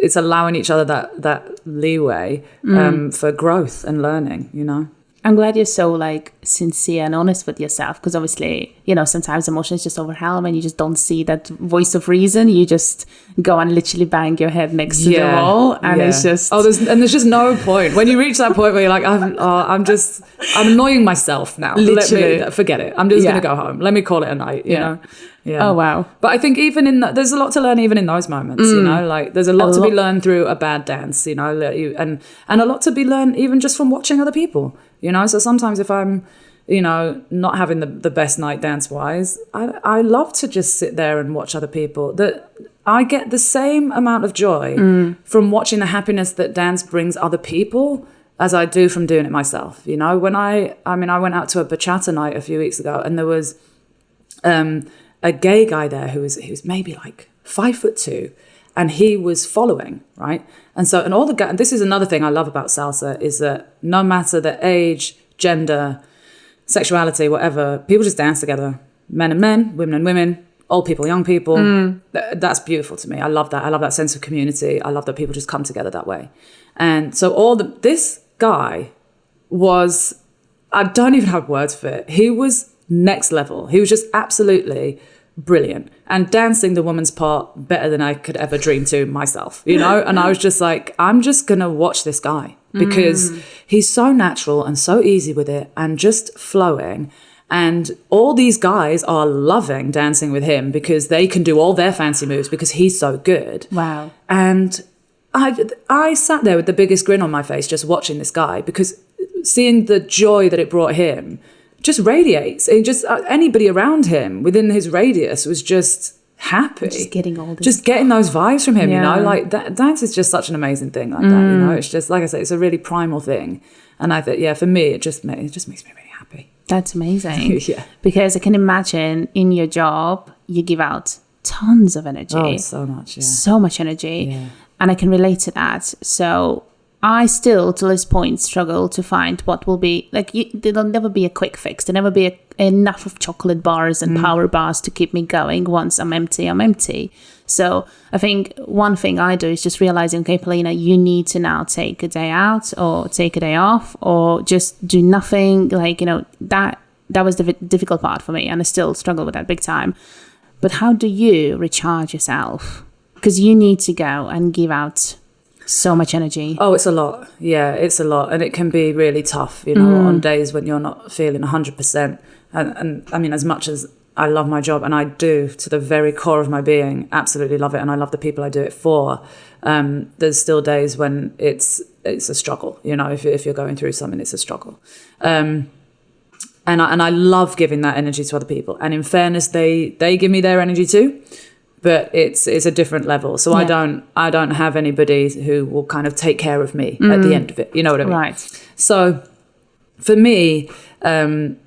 it's allowing each other that leeway for growth and learning, you know. I'm glad you're so like sincere and honest with yourself, because obviously, you know, sometimes emotions just overwhelm and you just don't see that voice of reason. You just go and literally bang your head next to the wall, and it's just there's just no point when you reach that point where you're like, I'm annoying myself now. Literally. Let me forget it. I'm just gonna go home. Let me call it a night. You know. Yeah. Oh wow. But I think even in there's a lot to learn even in those moments, you know, like there's a lot to be learned through a bad dance, you know, and a lot to be learned even just from watching other people, you know. So sometimes if I'm, you know, not having the best night dance wise, I love to just sit there and watch other people. That I get the same amount of joy from watching the happiness that dance brings other people as I do from doing it myself. You know, when I went out to a bachata night a few weeks ago, and there was a gay guy there who was maybe like 5'2", and he was following, right? And so, and all the guys, and this is another thing I love about salsa, is that no matter the age, gender, sexuality, whatever, people just dance together. Men and men, women and women, old people, young people. That's beautiful to me. I love that. I love that sense of community. I love that people just come together that way. And so this guy was, I don't even have words for it. He was next level. He was just absolutely brilliant and dancing the woman's part better than I could ever dream to myself, you know? And I was just like, I'm just going to watch this guy because he's so natural and so easy with it and just flowing. And all these guys are loving dancing with him because they can do all their fancy moves because he's so good. Wow. And I sat there with the biggest grin on my face just watching this guy because seeing the joy that it brought him just radiates. And just anybody around him within his radius was just happy. Just getting all this. Just getting those vibes from him, you know? Like dance is just such an amazing thing like that, you know? It's just, like I say, it's a really primal thing. And I thought, for me, it just makes me really happy. That's amazing. Yeah. Because I can imagine in your job, you give out tons of energy. Oh, so much, yeah. So much energy. Yeah. And I can relate to that. So I still, to this point, struggle to find what will be, like, there'll never be a quick fix. There'll never be enough of chocolate bars and power bars to keep me going. Once I'm empty. So I think one thing I do is just realizing, okay, Polina, you need to now take a day out or take a day off or just do nothing. Like, you know, that was the difficult part for me. And I still struggle with that big time. But how do you recharge yourself? Because you need to go and give out so much energy. Oh, it's a lot. Yeah, it's a lot. And it can be really tough, you know, on days when you're not feeling 100%. And I mean, as much as I love my job, and I do to the very core of my being, absolutely love it. And I love the people I do it for. There's still days when it's a struggle, you know, if you're going through something, it's a struggle. And I love giving that energy to other people. And in fairness, they give me their energy too. But it's a different level. So I don't have anybody who will kind of take care of me at the end of it. You know what I mean? Right. So for me, I'm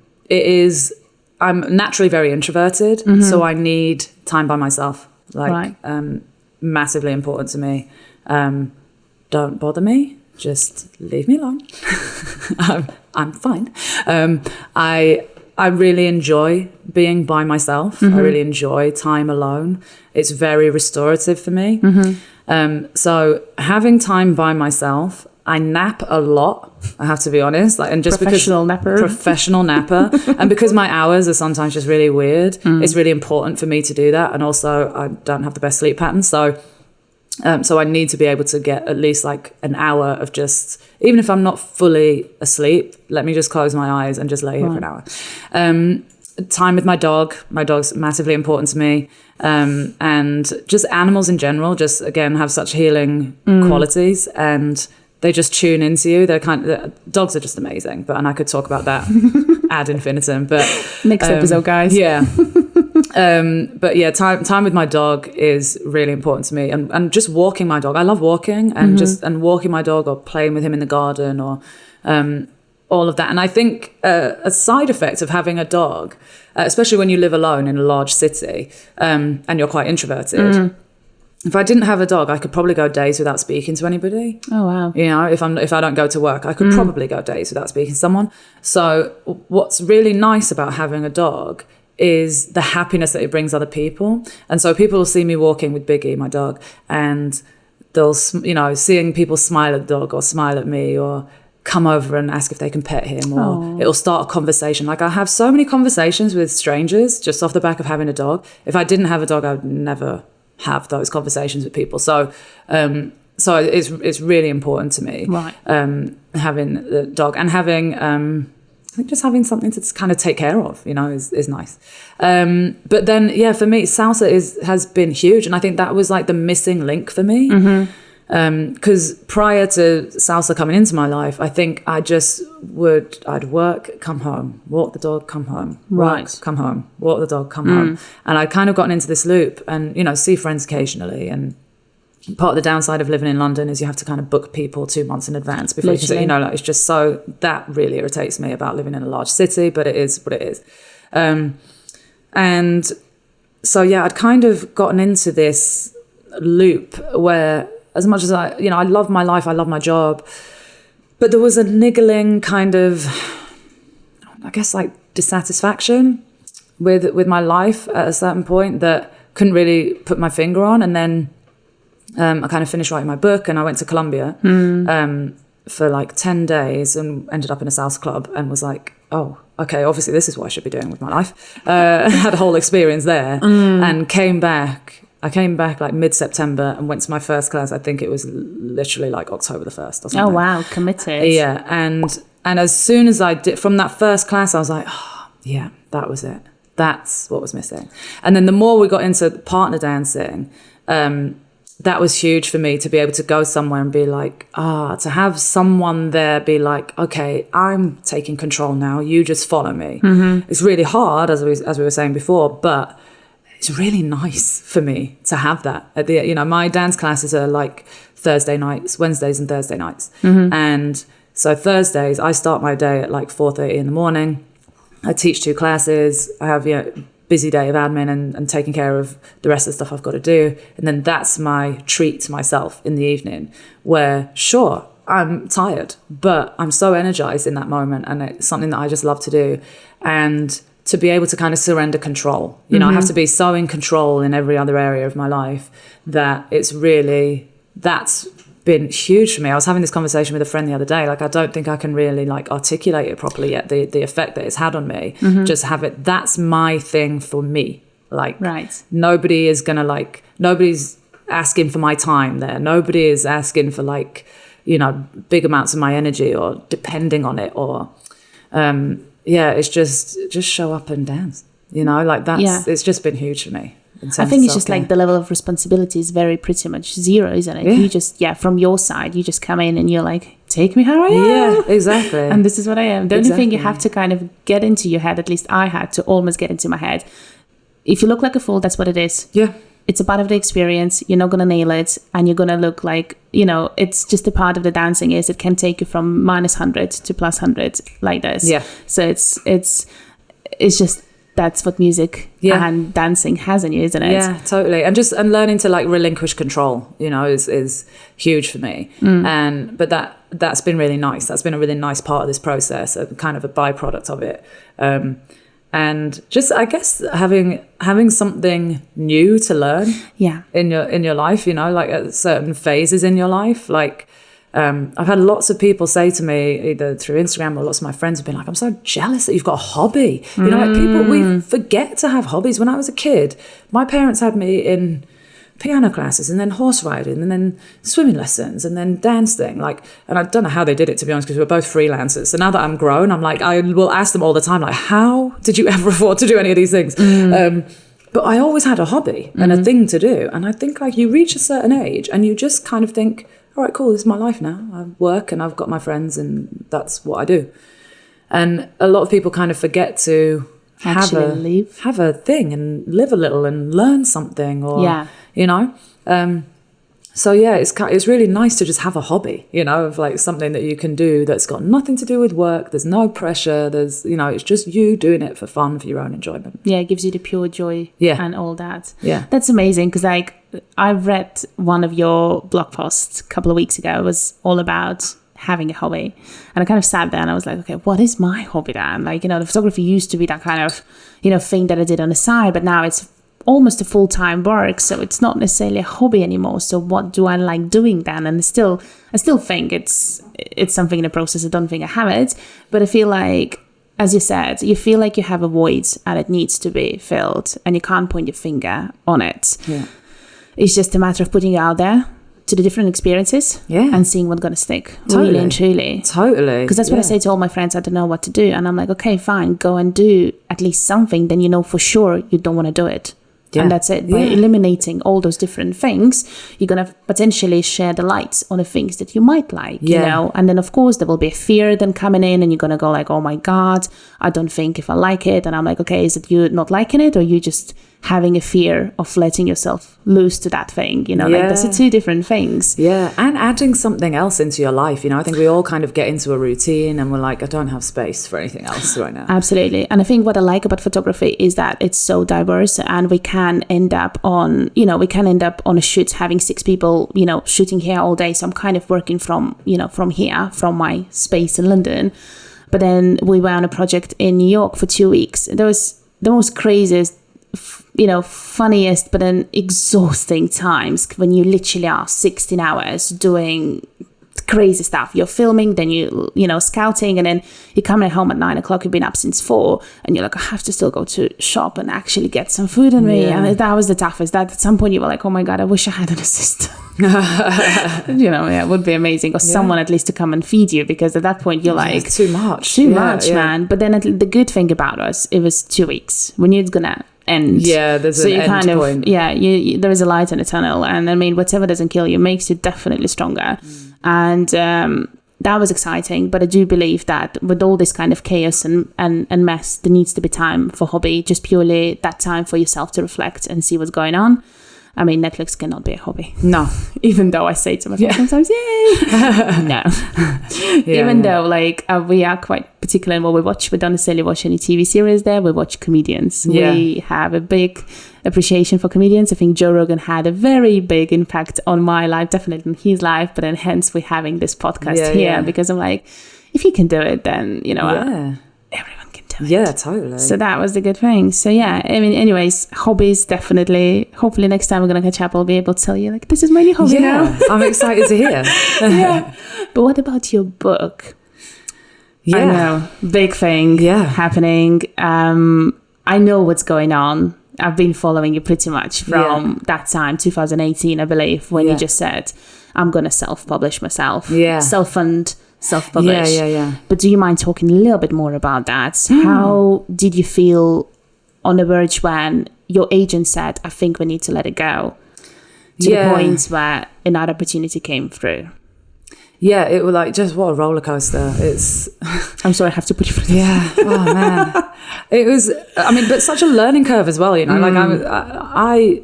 naturally very introverted. So I need time by myself. Like, massively important to me. Don't bother me. Just leave me alone. I'm fine. I really enjoy being by myself. I really enjoy time alone. It's very restorative for me. So having time by myself, I nap a lot, I have to be honest. Like, and just professional napper. And because my hours are sometimes just really weird, it's really important for me to do that. And also I don't have the best sleep pattern. So I need to be able to get at least like an hour of just, even if I'm not fully asleep, let me just close my eyes and just lay here for an hour. Time with my dog. My dog's massively important to me. And just animals in general, just again, have such healing qualities and they just tune into you. Dogs are just amazing, and I could talk about that ad infinitum, but next episode, guys. Yeah. But yeah, time with my dog is really important to me, and just walking my dog. I love walking and walking my dog or playing with him in the garden or all of that. And I think a side effect of having a dog, especially when you live alone in a large city and you're quite introverted. If I didn't have a dog, I could probably go days without speaking to anybody. Oh, wow. You know, if I don't go to work, I could probably go days without speaking to someone. So what's really nice about having a dog is the happiness that it brings other people. And so people will see me walking with Biggie, my dog, and they'll, you know, seeing people smile at the dog or smile at me or come over and ask if they can pet him, or it'll start a conversation. Like, I have so many conversations with strangers just off the back of having a dog. If I didn't have a dog, I would never have those conversations with people. So it's really important to me, right? Having the dog and having I think just having something to kind of take care of, you know, is nice. But then, yeah, for me, salsa has been huge, and I think that was like the missing link for me. Because prior to salsa coming into my life, I think I'd work, come home, walk the dog, come home, right, work, come home, walk the dog, come home, and I'd kind of gotten into this loop, and you know, see friends occasionally. And part of the downside of living in London is you have to kind of book people 2 months in advance before you can say, you know, like, it's just so, that really irritates me about living in a large city, but it is what it is. And so, yeah, I'd kind of gotten into this loop where, as much as I love my life, I love my job, but there was a niggling kind of, I guess, like dissatisfaction with my life at a certain point that couldn't really put my finger on. And then I kind of finished writing my book, and I went to Colombia for like 10 days and ended up in a salsa club and was like, oh, okay, obviously this is what I should be doing with my life. Had a whole experience there and came back. I came back like mid-September and went to my first class. I think it was literally like October the 1st or something. Oh, wow, committed. Yeah, and as soon as I did, from that first class, I was like, oh, yeah, that was it. That's what was missing. And then the more we got into partner dancing, that was huge for me to be able to go somewhere and be like, to have someone there be like, okay, I'm taking control now. You just follow me. It's really hard, as we were saying before, but it's really nice for me to have that. At the, my dance classes are like Thursday nights, Wednesdays and Thursday nights. And so Thursdays, I start my day at like 4:30 in the morning. I teach 2 classes. I have, busy day of admin and taking care of the rest of the stuff I've got to do. And then that's my treat to myself in the evening where, sure, I'm tired, but I'm so energized in that moment. And it's something that I just love to do. And to be able to kind of surrender control. I have to be so in control in every other area of my life that that's been huge for me. I was having this conversation with a friend the other day. Like, I don't think I can really like articulate it properly yet, the effect that it's had on me. Just have it. That's my thing for me. Like, right. Nobody's asking for my time there. Nobody is asking for like, big amounts of my energy or depending on it or, it's just show up and dance, like that's, it's just been huge for me. I think it's just like the level of responsibility is pretty much zero, isn't it? Yeah. You just, from your side, you just come in and you're like, take me how I am. Yeah, exactly. And this is what I am. The only thing you have to kind of get into your head, at least I had to almost get into my head. If you look like a fool, that's what it is. Yeah. It's a part of the experience. You're not going to nail it. And you're going to look like, it's just a part of the dancing is it can take you from -100 to +100 like this. Yeah. So it's just, that's what music and dancing has in you, isn't it? Yeah, totally. And learning to like relinquish control, is huge for me. But that's been really nice. That's been a really nice part of this process, a kind of a byproduct of it. And just, I guess, having something new to learn in your life, like at certain phases in your life. Like, I've had lots of people say to me, either through Instagram or lots of my friends have been like, I'm so jealous that you've got a hobby. Like we forget to have hobbies. When I was a kid, my parents had me in piano classes and then horse riding and then swimming lessons and then dancing. And I don't know how they did it, to be honest, because we're both freelancers. So now that I'm grown, I'm like, I will ask them all the time, like, how did you ever afford to do any of these things? But I always had a hobby and a thing to do. And I think like you reach a certain age and you just kind of think, all right, cool, this is my life now. I work and I've got my friends and that's what I do. And a lot of people kind of forget to have a thing and live a little and learn something or, so it's really nice to just have a hobby, of like something that you can do that's got nothing to do with work. There's no pressure. There's, it's just you doing it for fun, for your own enjoyment. Yeah, it gives you the pure joy and all that. Yeah. That's amazing because like I've read one of your blog posts a couple of weeks ago. It was all about having a hobby. And I kind of sat there and I was like, okay, what is my hobby then? Like, the photography used to be that kind of, thing that I did on the side, but now it's almost a full-time work, so it's not necessarily a hobby anymore. So what do I like doing then? And I still think it's something in the process. I don't think I have it, but I feel like, as you said, you feel like you have a void and it needs to be filled and you can't point your finger on it. Yeah. It's just a matter of putting it out there to the different experiences and seeing what's going to stick. Totally. Really and truly. Totally. Because that's what I say to all my friends. I don't know what to do. And I'm like, okay, fine, go and do at least something. Then for sure you don't want to do it. Yeah. And that's it. By eliminating all those different things, you're going to potentially share the light on the things that you might like, And then, of course, there will be a fear then coming in and you're going to go like, oh, my God, I don't think if I like it. And I'm like, okay, is it you not liking it or you just having a fear of letting yourself loose to that thing, you know, like those are two different things. Yeah, and adding something else into your life, you know, I think we all kind of get into a routine and we're like, I don't have space for anything else right now. Absolutely. And I think what I like about photography is that it's so diverse, and we can end up on a shoot having 6 people, you know, shooting here all day. So I'm kind of working from here, from my space in London. But then we were on a project in New York for 2 weeks. There was the most craziest, you know, funniest, but then exhausting times when you literally are 16 hours doing crazy stuff. You're filming, then you know, scouting, and then you're coming home at 9 o'clock. You've been up since 4, and you're like, I have to still go to shop and actually get some food in me. And that was the toughest. That at some point you were like, oh my God, I wish I had an assistant. You know, it would be amazing, or someone at least to come and feed you, because at that point you're like, too much, man. But then the good thing about us, it was 2 weeks. We knew it's gonna end. There's an end point. There is a light in the tunnel, and I mean, whatever doesn't kill you makes you definitely stronger. And that was exciting. But I do believe that with all this kind of chaos and mess, there needs to be time for hobby, just purely that time for yourself to reflect and see what's going on. I mean, Netflix cannot be a hobby. No. Even though I say to myself sometimes, yay! No. Even though, like, we are quite particular in what we watch. We don't necessarily watch any TV series there. We watch comedians. We have a big appreciation for comedians. I think Joe Rogan had a very big impact on my life, definitely in his life. But then hence we're having this podcast here, because I'm like, if you can do it, then, you know, everyone can do it. Yeah, totally. So that was the good thing. So yeah, I mean, anyways, hobbies, definitely. Hopefully next time we're going to catch up, I'll be able to tell you, like, this is my new hobby now. I'm excited to hear. But what about your book? Yeah. I know, big thing happening. I know what's going on. I've been following you pretty much from that time, 2018, I believe, when you just said, I'm going to self-publish myself. Self-fund, self-publish. Yeah. But do you mind talking a little bit more about that? How did you feel on the verge when your agent said, I think we need to let it go, to the point where another opportunity came through? Yeah, it was like, just what a roller coaster. It's. I'm sorry, I have to put you through this. Yeah. Oh man, it was. I mean, but such a learning curve as well. You know, like I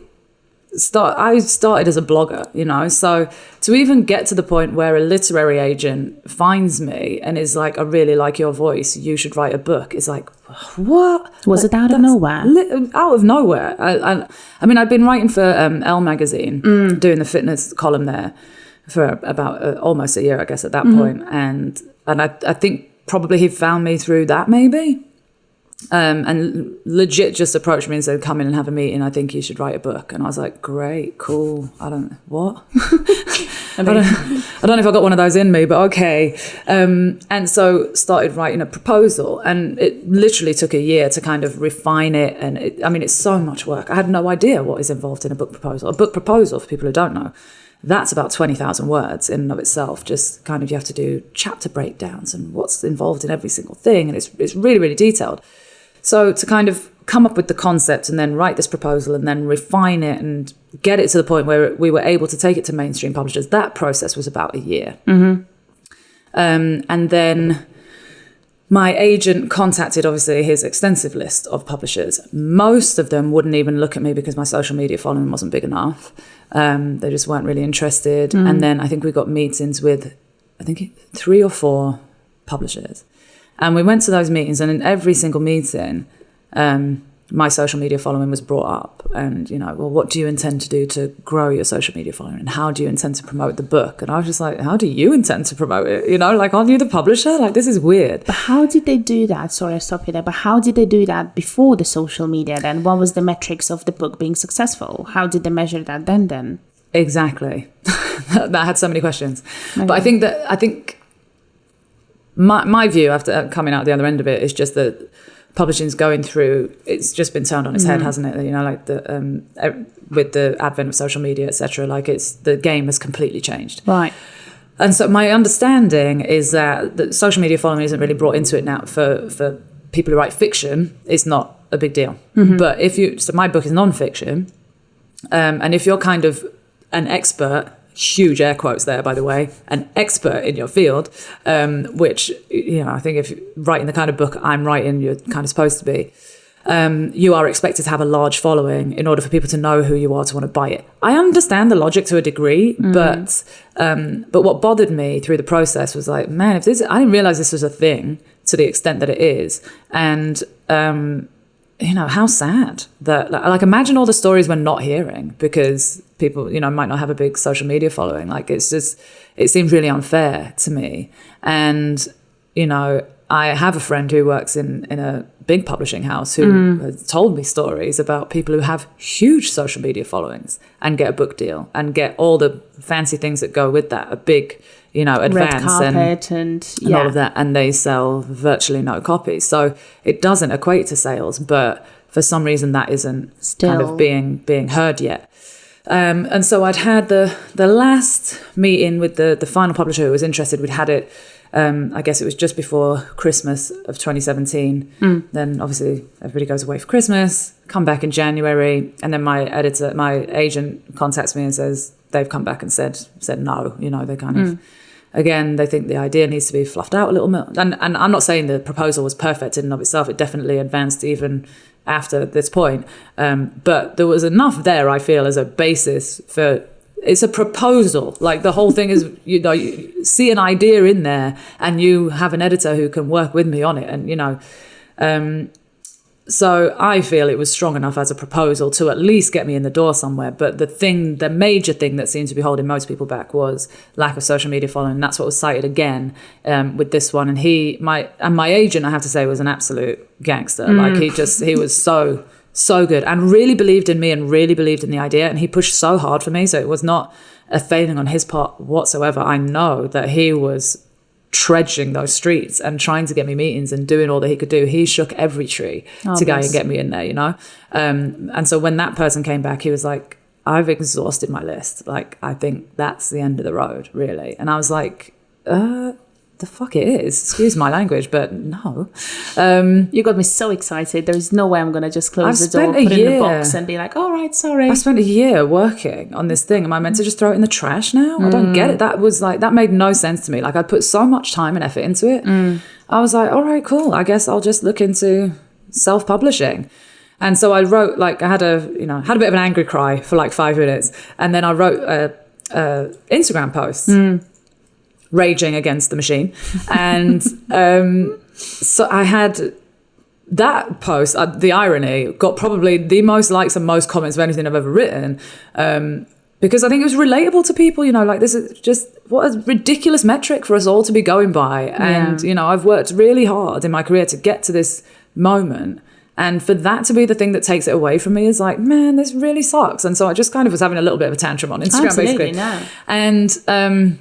started as a blogger. You know, so to even get to the point where a literary agent finds me and is like, I really like your voice, you should write a book. It's like, what? Was it out of nowhere? Out of nowhere. I mean, I'd been writing for Elle magazine, doing the fitness column there for about almost a year, I guess, at that point. And I think probably he found me through that, maybe. And legit just approached me and said, come in and have a meeting. I think you should write a book. And I was like, great, cool. I don't know if I got one of those in me, but okay. And so started writing a proposal, and it literally took a year to kind of refine it. And it's so much work. I had no idea what is involved in a book proposal. A book proposal, for people who don't know, that's about 20,000 words in and of itself. Just kind of, you have to do chapter breakdowns and what's involved in every single thing. And it's really, really detailed. So to kind of come up with the concept and then write this proposal and then refine it and get it to the point where we were able to take it to mainstream publishers, that process was about a year. And then my agent contacted, obviously, his extensive list of publishers. Most of them wouldn't even look at me because my social media following wasn't big enough. They just weren't really interested. And then I think we got meetings with, 3 or 4 publishers. And we went to those meetings, and in every single meeting, my social media following was brought up. And, you know, well, what do you intend to do to grow your social media following? And how do you intend to promote the book? And I was just like, how do you intend to promote it? You know, like, aren't you the publisher? Like, this is weird. But how did they do that? Sorry, I stopped you there. But how did they do that before the social media then? What was the metrics of the book being successful? How did they measure that then? Exactly. That had so many questions. Okay. But I think my view after coming out the other end of it is just that publishing's going through, it's just been turned on its head, hasn't it? You know, like with the advent of social media, etc. Like, the game has completely changed. Right. And so my understanding is that the social media following isn't really brought into it now. For people who write fiction, it's not a big deal. But so my book is non-fiction, and if you're kind of an expert, huge air quotes there, by the way, an expert in your field, which, you know, I think if you're writing the kind of book I'm writing, you're kind of supposed to be. you are expected to have a large following in order for people to know who you are to want to buy it. I understand the logic to a degree, but what bothered me through the process was like, man, I didn't realize this was a thing to the extent that it is. And, how sad that, like, imagine all the stories we're not hearing because people, might not have a big social media following. Like, it seems really unfair to me. And, I have a friend who works in a big publishing house who has told me stories about people who have huge social media followings and get a book deal and get all the fancy things that go with that, a big, advance red carpet and all of that, and they sell virtually no copies. So it doesn't equate to sales, but for some reason that isn't still kind of being heard yet. And so I'd had the last meeting with the final publisher who was interested. We'd had it, I guess it was just before Christmas of 2017. Then obviously everybody goes away for Christmas, come back in January, and then my agent contacts me and says they've come back and said no. They kind of, again, they think the idea needs to be fluffed out a little bit. And I'm not saying the proposal was perfect in and of itself. It definitely advanced even after this point. But there was enough there, I feel, as a basis for, it's a proposal. Like, the whole thing is, you see an idea in there and you have an editor who can work with me on it. And, so I feel it was strong enough as a proposal to at least get me in the door somewhere. But the major thing that seemed to be holding most people back was lack of social media following. And that's what was cited again with this one. And my agent, I have to say, was an absolute gangster. Like, he was so good and really believed in me and really believed in the idea. And he pushed so hard for me. So it was not a failing on his part whatsoever. I know that he was trudging those streets and trying to get me meetings and doing all that he could do. He shook every tree to go and get me in there, and so when that person came back, he was like, I've exhausted my list. Like, I think that's the end of the road, really. And I was like, the fuck it is, excuse my language, but no. You got me so excited. There is no way I'm going to just close the door, put it in the box and be like, all right, sorry. I spent a year working on this thing. Am I meant to just throw it in the trash now? I don't get it. That made no sense to me. Like, I'd put so much time and effort into it. I was like, all right, cool. I guess I'll just look into self-publishing. And so I wrote, like, I had a bit of an angry cry for like 5 minutes. And then I wrote a Instagram post. Raging against the machine. And so I had that post, the irony, got probably the most likes and most comments of anything I've ever written, because I think it was relatable to people. Like, this is just what a ridiculous metric for us all to be going by. And I've worked really hard in my career to get to this moment, and for that to be the thing that takes it away from me is like, man, this really sucks. And so I just kind of was having a little bit of a tantrum on Instagram. Absolutely, basically. No. And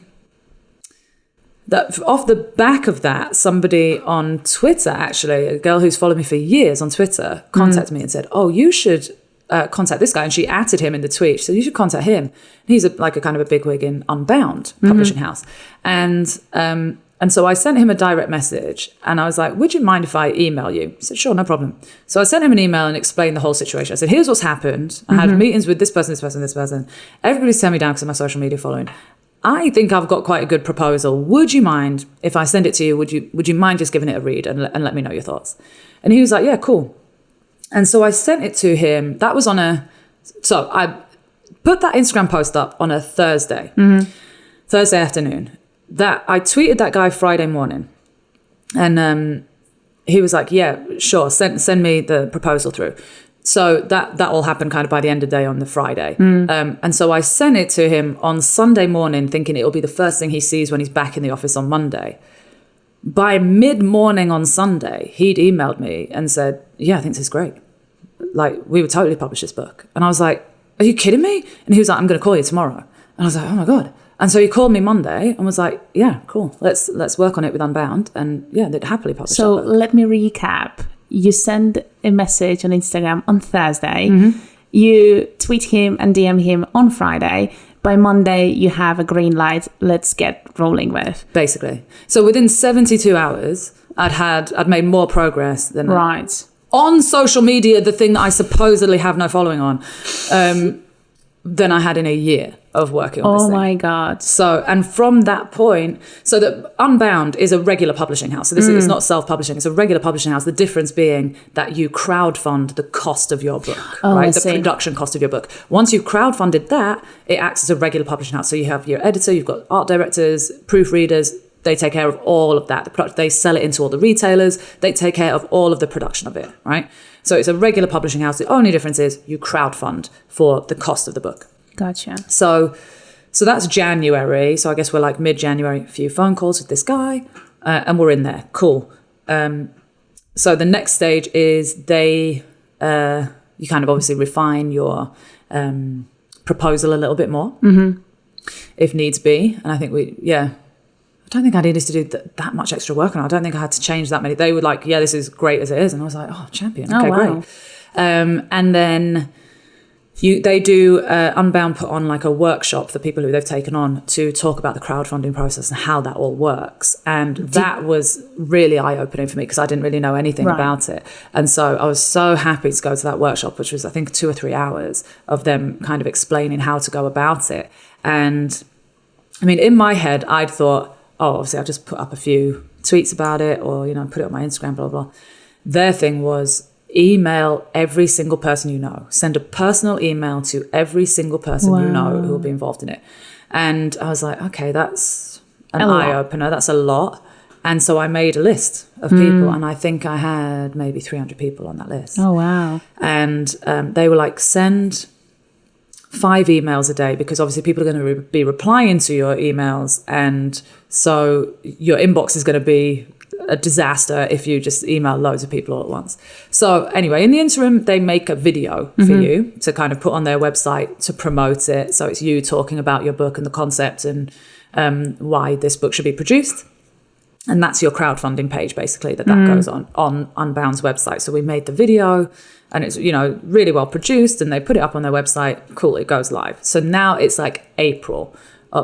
that off the back of that, somebody on Twitter, actually, a girl who's followed me for years on Twitter, contacted me and said, oh, you should contact this guy. And she added him in the tweet. So you should contact him. And he's a kind of a bigwig in Unbound publishing house. And so I sent him a direct message and I was like, would you mind if I email you? He said, sure, no problem. So I sent him an email and explained the whole situation. I said, here's what's happened. I had meetings with this person, this person, this person. Everybody's turning me down because of my social media following. I think I've got quite a good proposal. Would you mind if I send it to you? Would you mind just giving it a read and let me know your thoughts? And he was like, yeah, cool. And so I sent it to him. That was so I put that Instagram post up on a Thursday afternoon. That I tweeted that guy Friday morning. And he was like, yeah, sure, send me the proposal through. So that all happened kind of by the end of the day on the Friday. And so I sent it to him on Sunday morning, thinking it'll be the first thing he sees when he's back in the office on Monday. By mid-morning on Sunday, he'd emailed me and said, yeah, I think this is great. Like, we would totally publish this book. And I was like, are you kidding me? And he was like, I'm going to call you tomorrow. And I was like, oh my God. And so he called me Monday and was like, yeah, cool. Let's work on it with Unbound. And yeah, they'd happily publish So that book. Let me recap. You send a message on Instagram on Thursday. You tweet him and DM him on Friday. By Monday, you have a green light. Let's get rolling with. Basically. So within 72 hours, I'd made more progress than right on social media, the thing that I supposedly have no following on. than I had in a year of working on this thing. Oh my God. So, and from that point, so that Unbound is a regular publishing house. So this is not self-publishing, it's a regular publishing house. The difference being that you crowdfund the cost of your book, right? The production cost of your book. Once you've crowdfunded that, it acts as a regular publishing house. So you have your editor, you've got art directors, proofreaders, they take care of all of that. They sell it into all the retailers, they take care of all of the production of it, right? So it's a regular publishing house. The only difference is you crowdfund for the cost of the book. Gotcha. So that's January. So I guess we're like mid-January, a few phone calls with this guy, and we're in there. Cool. So the next stage is you kind of obviously refine your proposal a little bit more, if needs be. And I think I don't think I needed to do that much extra work on it. I don't think I had to change that many. They were like, yeah, this is great as it is. And I was like, oh, champion. Okay, great. And then they do Unbound put on like a workshop for people who they've taken on to talk about the crowdfunding process and how that all works. And that was really eye-opening for me because I didn't really know anything about it. And so I was so happy to go to that workshop, which was, I think, 2 or 3 hours of them kind of explaining how to go about it. And I mean, in my head, I'd thought, oh, obviously I'll just put up a few tweets about it or, put it on my Instagram, blah, blah, blah. Their thing was email every single person you know. Send a personal email to every single person you know who will be involved in it. And I was like, okay, that's an eye-opener. That's a lot. And so I made a list of people, and I think I had maybe 300 people on that list. Oh, wow. And they were like, send 5 emails a day, because obviously people are going to be replying to your emails, and so your inbox is going to be a disaster if you just email loads of people all at once. So anyway, in the interim, they make a video for you to kind of put on their website to promote it. So it's you talking about your book and the concept and why this book should be produced. And that's your crowdfunding page, basically, that goes on Unbound's website. So we made the video, and it's, really well produced, and they put it up on their website. Cool, it goes live. So now it's like April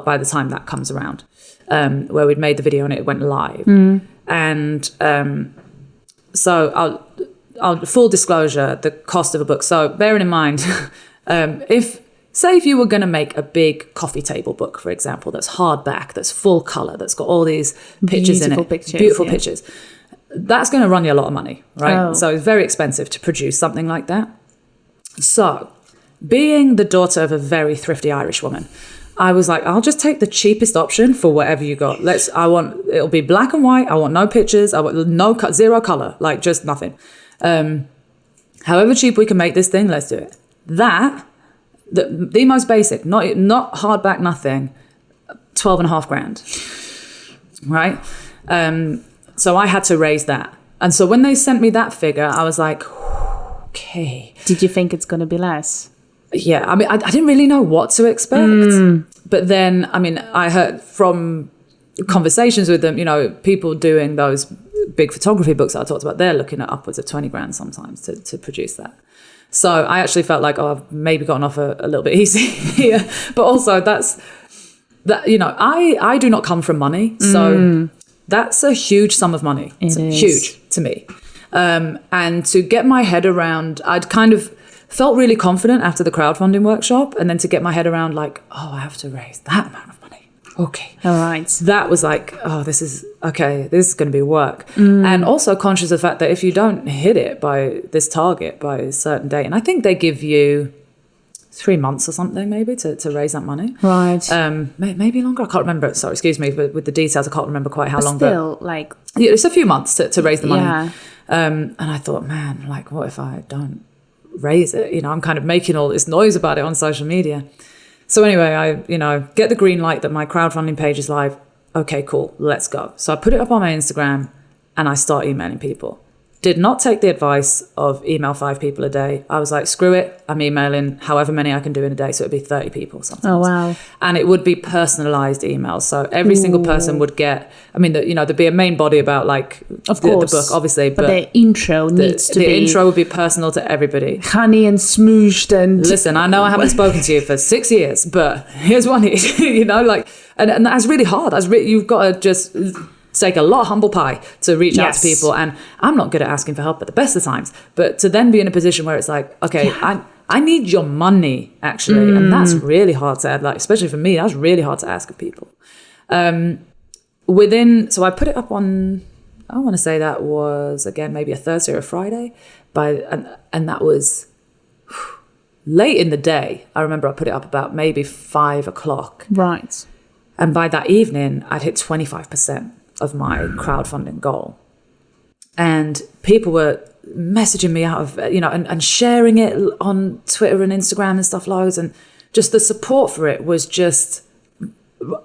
by the time that comes around, where we'd made the video and it went live. And so I'll full disclosure, the cost of a book. So bearing in mind, if you were going to make a big coffee table book, for example, that's hardback, that's full color, that's got all these pictures in it, beautiful pictures, that's going to run you a lot of money, right? So it's very expensive to produce something like that. So being the daughter of a very thrifty Irish woman, I was like, I'll just take the cheapest option for whatever you got. It'll be black and white. I want no pictures. I want zero color, like just nothing. However cheap we can make this thing, let's do it. The most basic, not hardback, nothing, 12.5 grand, right? So I had to raise that. And so when they sent me that figure, I was like, okay. Did you think it's going to be less? Yeah, I mean, I didn't really know what to expect. But then, I mean, I heard from conversations with them, people doing those big photography books that I talked about, they're looking at upwards of 20 grand sometimes to produce that. So I actually felt like, I've maybe gotten off a little bit easy here. But also I do not come from money. So that's a huge sum of money. It's huge to me. And to get my head around, I'd kind of felt really confident after the crowdfunding workshop, and then to get my head around like, I have to raise that amount of money. Okay. All right. That was like, this is going to be work. And also conscious of the fact that if you don't hit it by this target by a certain date, and I think they give you 3 months or something maybe to raise that money. Right. Maybe longer. I can't remember. Sorry, excuse me, but with the details, I can't remember quite how long. Still, like... Yeah, it's a few months to raise the money. Yeah. And I thought, man, like, what if I don't raise it? I'm kind of making all this noise about it on social media. So anyway, I get the green light that my crowdfunding page is live. Okay, cool, let's go. So I put it up on my Instagram and I start emailing people. Did not take the advice of email 5 people a day. I was like, screw it, I'm emailing however many I can do in a day. So it'd be 30 people sometimes. Oh, wow. And it would be personalized emails. So every single person would get, there'd be a main body about like of course, the book, obviously. But the intro needs to be... The intro would be personal to everybody. Honey and smooshed and... Listen, I know I haven't spoken to you for 6 years, but here's one, and that's really hard. You've got to just... take a lot of humble pie to reach out to people, and I'm not good at asking for help at the best of times, but to then be in a position where it's like, okay, I need your money, actually. And that's really hard to add, like, especially for me, that's really hard to ask of people. So I put it up on, I want to say that was, again, maybe a Thursday or a Friday. And that was late in the day. I remember I put it up about maybe 5 o'clock. Right. And by that evening, I'd hit 25% of my crowdfunding goal. And people were messaging me out of, and sharing it on Twitter and Instagram and stuff loads. And just the support for it was just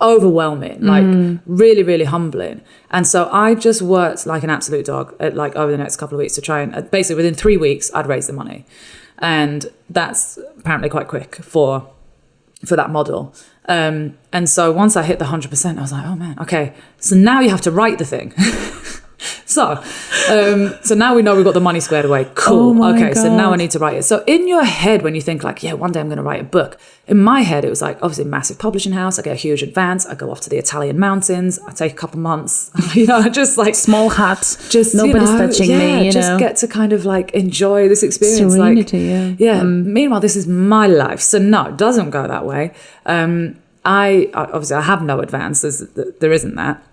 overwhelming, like really, really humbling. And so I just worked like an absolute dog over the next couple of weeks to try and basically within 3 weeks, I'd raise the money. And that's apparently quite quick for that model. And so once I hit the 100%, I was like, oh man, okay. So now you have to write the thing. So now we know we've got the money squared away. Cool. Oh okay. God. So now I need to write it. So in your head, when you think like, yeah, one day I'm going to write a book. In my head, it was like, obviously massive publishing house. I get a huge advance. I go off to the Italian mountains. I take a couple months, just like small hut. Just nobody's touching me. Just get to kind of like enjoy this experience. Serenity, yeah. Meanwhile, this is my life. So no, it doesn't go that way. I obviously I have no advance. There isn't that.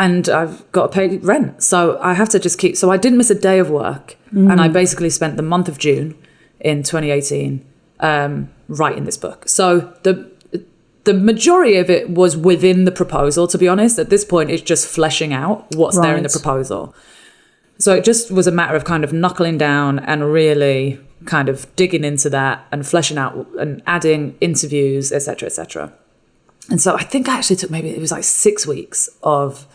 And I've got to pay rent. So I have to just keep... So I didn't miss a day of work. And I basically spent the month of June in 2018 writing this book. So the majority of it was within the proposal, to be honest. At this point, it's just fleshing out what's there in the proposal. So it just was a matter of kind of knuckling down and really kind of digging into that and fleshing out and adding interviews, et cetera, et cetera. And so I think I actually took it was like 6 weeks of...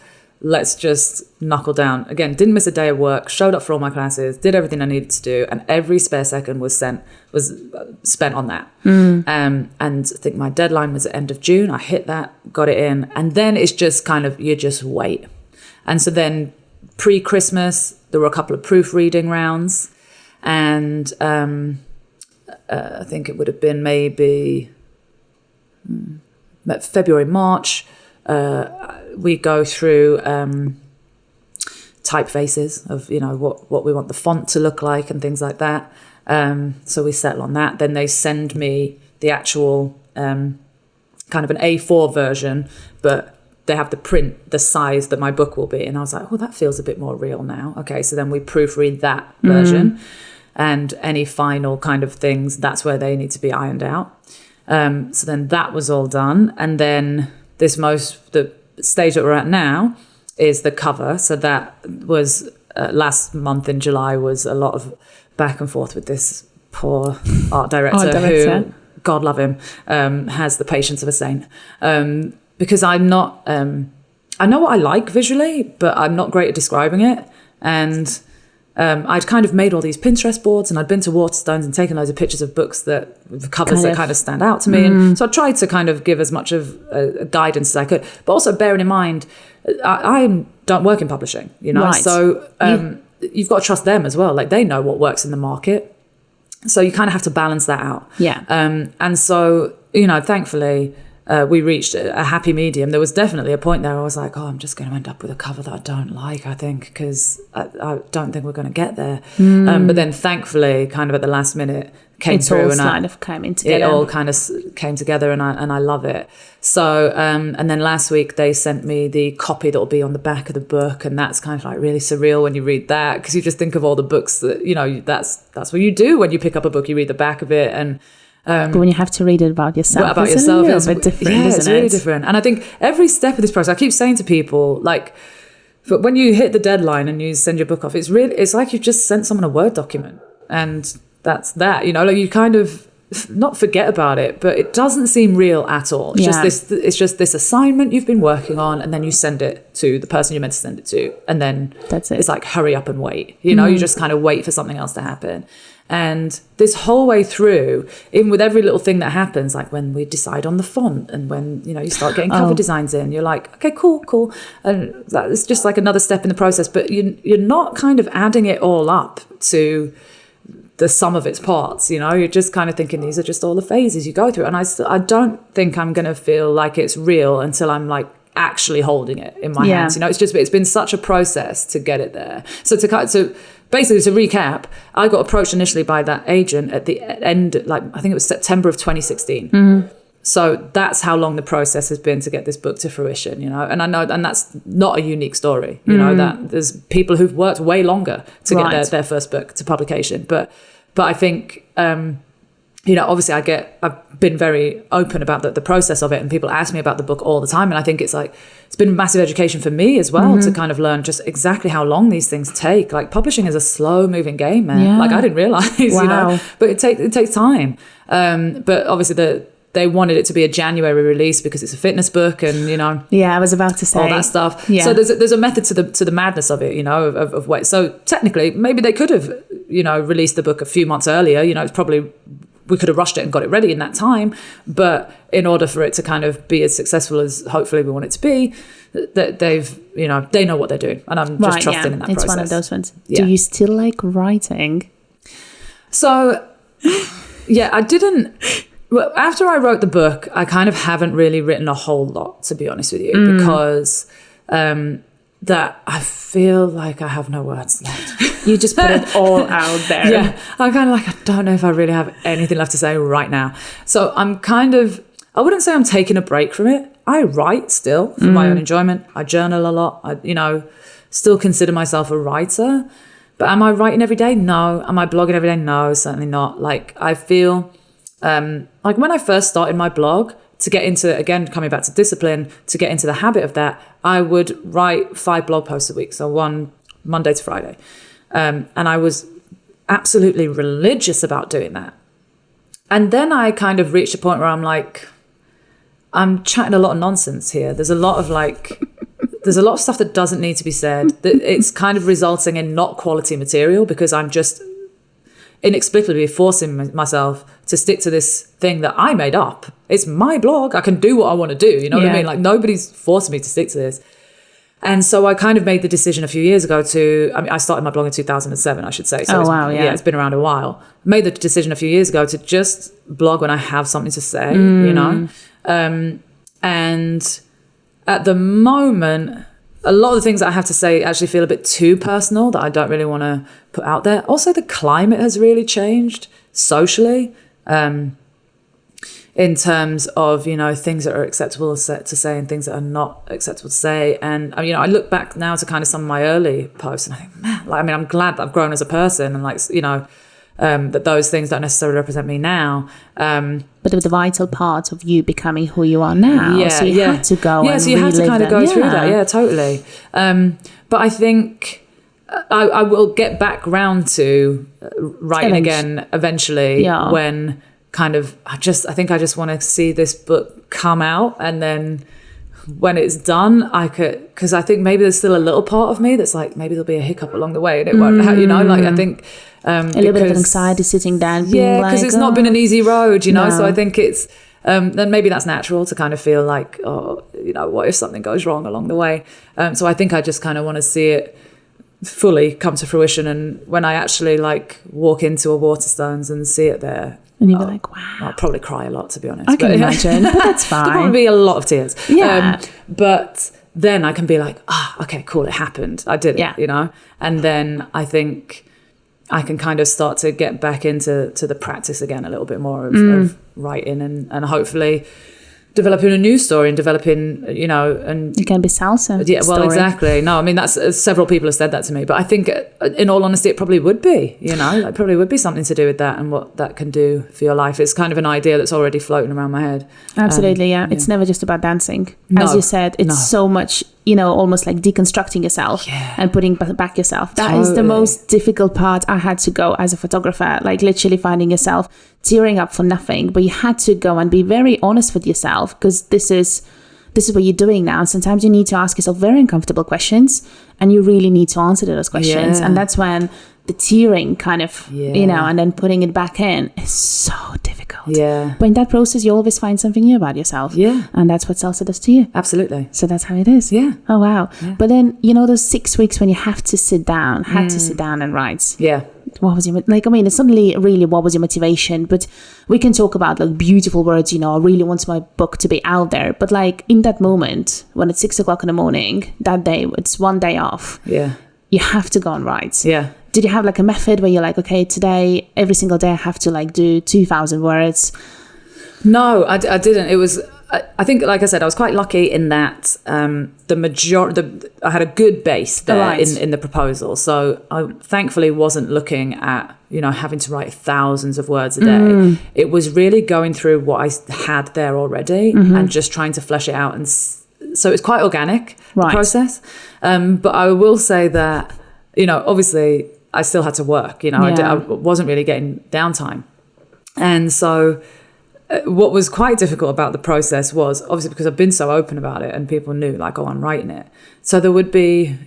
let's just knuckle down. Again, didn't miss a day of work, showed up for all my classes, did everything I needed to do, and every spare second was spent on that. And I think my deadline was at end of June. I hit that, got it in, and then it's just kind of, you just wait. And so then pre-Christmas, there were a couple of proofreading rounds, and I think it would have been maybe February, March. We go through typefaces of, what we want the font to look like and things like that. So we settle on that. Then they send me the actual kind of an A4 version, but they have to print the size that my book will be. And I was like, oh, that feels a bit more real now. Okay, so then we proofread that version. And any final kind of things, that's where they need to be ironed out. So then that was all done. And then the stage that we're at now is the cover. So that was last month in July was a lot of back and forth with this poor art director who, God love him, has the patience of a saint. Because I'm not, I know what I like visually, but I'm not great at describing it. And I'd kind of made all these Pinterest boards, and I'd been to Waterstones and taken loads of pictures of books that covers that kind of stand out to me. And so I tried to kind of give as much of a guidance as I could, but also bearing in mind, I don't work in publishing, Right. So you've got to trust them as well. Like, they know what works in the market. So you kind of have to balance that out. Yeah. And so, thankfully, we reached a happy medium. There was definitely a point there where I was like, oh, I'm just going to end up with a cover that I don't like, I think, because I don't think we're going to get there. But then thankfully, kind of at the last minute, came through. It all kind of came together, and I love it. So, and then last week they sent me the copy that will be on the back of the book, and that's kind of like really surreal when you read that, because you just think of all the books that, that's what you do when you pick up a book, you read the back of it, and but when you have to read it about yourself, it's a little bit different, isn't it? It's really different. And I think every step of this process, I keep saying to people, like, when you hit the deadline and you send your book off, it's like you've just sent someone a Word document, and that's that. Like, you kind of not forget about it, but it doesn't seem real at all. It's just this assignment you've been working on, and then you send it to the person you're meant to send it to, and then that's it. It's like, hurry up and wait. You just kind of wait for something else to happen. And this whole way through, even with every little thing that happens, like when we decide on the font, and when you start getting cover designs in, you're like, okay, cool, and that's just like another step in the process. But you're not kind of adding it all up to the sum of its parts. You're just kind of thinking these are just all the phases you go through. And I don't think I'm going to feel like it's real until I'm like actually holding it in my hands. It's been such a process to get it there. So basically, to recap, I got approached initially by that agent at the end, like I think it was September of 2016. So that's how long the process has been to get this book to fruition, you know. And I know, and that's not a unique story, you know, that there's people who've worked way longer to get their first book to publication. But I think, you know, obviously I've been very open about the process of it, and people ask me about the book all the time. And I think it's been a massive education for me as well to kind of learn just exactly how long these things take. Like, publishing is a slow moving game, man. Yeah. Like, I didn't realize, you know, but it takes time. But obviously they wanted it to be a January release because it's a fitness book, and, you know. Yeah, I was about to say all that stuff. Yeah. So there's a method to the madness of it, you know, of what. So technically, maybe they could have, you know, released the book a few months earlier. You know, it's probably, we could have rushed it and got it ready in that time. But in order for it to kind of be as successful as hopefully we want it to be, that they've, you know, they know what they're doing, and I'm just trusting in that process. It's one of those ones. Yeah. Do you still like writing? So, yeah, I didn't. Well, after I wrote the book, I kind of haven't really written a whole lot, to be honest with you, because that I feel like I have no words left. You just put it all out there. Yeah, I'm kind of like, I don't know if I really have anything left to say right now. So I'm kind of, I wouldn't say I'm taking a break from it. I write still for my own enjoyment. I journal a lot. I, you know, still consider myself a writer. But am I writing every day? No. Am I blogging every day? No, certainly not. Like, I feel... like when I first started my blog, to get into, again, coming back to discipline, to get into the habit of that, I would write 5 blog posts a week. So one Monday to Friday. And I was absolutely religious about doing that. And then I kind of reached a point where I'm like, I'm chatting a lot of nonsense here. There's a lot of stuff that doesn't need to be said. It's kind of resulting in not quality material, because I'm just inexplicably forcing myself to stick to this thing that I made up. It's my blog. I can do what I want to do. You know what I mean? Like, nobody's forcing me to stick to this. And so I kind of made the decision a few years ago I started my blog in 2007, I should say. So it's been around a while. Made the decision a few years ago to just blog when I have something to say, you know? And at the moment, a lot of the things that I have to say actually feel a bit too personal, that I don't really want to put out there. Also, the climate has really changed socially, in terms of, you know, things that are acceptable to say and things that are not acceptable to say. And, you know, I look back now to kind of some of my early posts, and I think, man, like, I mean, I'm glad that I've grown as a person, and, like, you know, that those things don't necessarily represent me now. But the vital part of you becoming who you are now. Yeah, so you had to go and so you have to kind of go through that. Yeah, totally. But I think I will get back round to writing again eventually, when kind of, I think I just want to see this book come out, and then when it's done, because I think maybe there's still a little part of me that's like, maybe there'll be a hiccup along the way and it won't, you know, like, I think a little bit of anxiety sitting down, being because it's not been an easy road, you know. So I think it's then maybe that's natural to kind of feel like, oh, you know, what if something goes wrong along the way? So I think I just kind of want to see it fully come to fruition, and when I actually like walk into a Waterstones and see it there, and you'll be like, wow. I'll probably cry a lot, to be honest. I can imagine, but that's fine. There'll probably be a lot of tears. Yeah. But then I can be like, okay, cool, it happened. I did it, you know? And then I think I can kind of start to get back into the practice again a little bit more of writing, and hopefully developing a news story and developing, you know, and it can be Salsa. Yeah, well, story. Exactly. No, I mean, that's several people have said that to me, but I think in all honesty, it probably would be, you know, it probably would be something to do with that and what that can do for your life. It's kind of an idea that's already floating around my head. Absolutely. Yeah. It's never just about dancing. As you said, it's so much, you know, almost like deconstructing yourself and putting back yourself. That is the most difficult part. I had to go as a photographer, like literally finding yourself tearing up for nothing, but you had to go and be very honest with yourself, because this is what you're doing now. Sometimes you need to ask yourself very uncomfortable questions, and you really need to answer those questions. And that's when the tearing kind of, you know, and then putting it back in is so difficult. But in that process, you always find something new about yourself. And that's what Salsa does to you. Absolutely. So that's how it is. Oh, wow. But then, you know, those 6 weeks when you have to sit down, and write. What was your, like, I mean, it's suddenly really, what was your motivation? But we can talk about like beautiful words, you know, I really want my book to be out there. But like in that moment, when it's 6 o'clock in the morning, that day, it's one day off. you have to go and write. Yeah. Did you have like a method where you're like, okay, today, every single day I have to like do 2,000 words? No, I didn't. It was, I think, like I said, I was quite lucky in that I had a good base there in the proposal. So I thankfully wasn't looking at, having to write thousands of words a day. It was really going through what I had there already and just trying to flesh it out. And so it's quite organic, the process. But I will say that, obviously I still had to work, I wasn't really getting downtime. And so what was quite difficult about the process was obviously because I've been so open about it and people knew like, oh, I'm writing it. So there would be,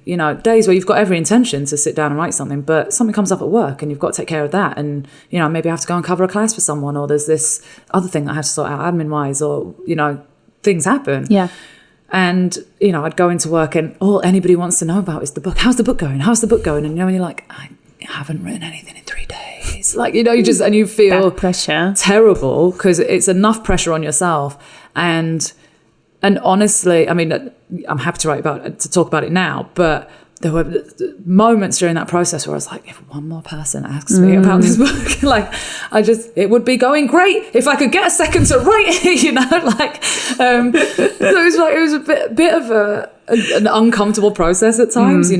days where you've got every intention to sit down and write something, but something comes up at work and you've got to take care of that. And, maybe I have to go and cover a class for someone, or there's this other thing that I have to sort out admin wise, or, things happen. Yeah. And, I'd go into work and all anybody wants to know about is the book. How's the book going? How's the book going? And, when you're like, I haven't written anything in 3 days. Like, you feel that pressure. Terrible because it's enough pressure on yourself. And honestly, I mean, I'm happy to talk about it now, but there were moments during that process where I was like, if one more person asks me about this book, like, it would be going great if I could get a second to write it, so it was a bit of an uncomfortable process at times,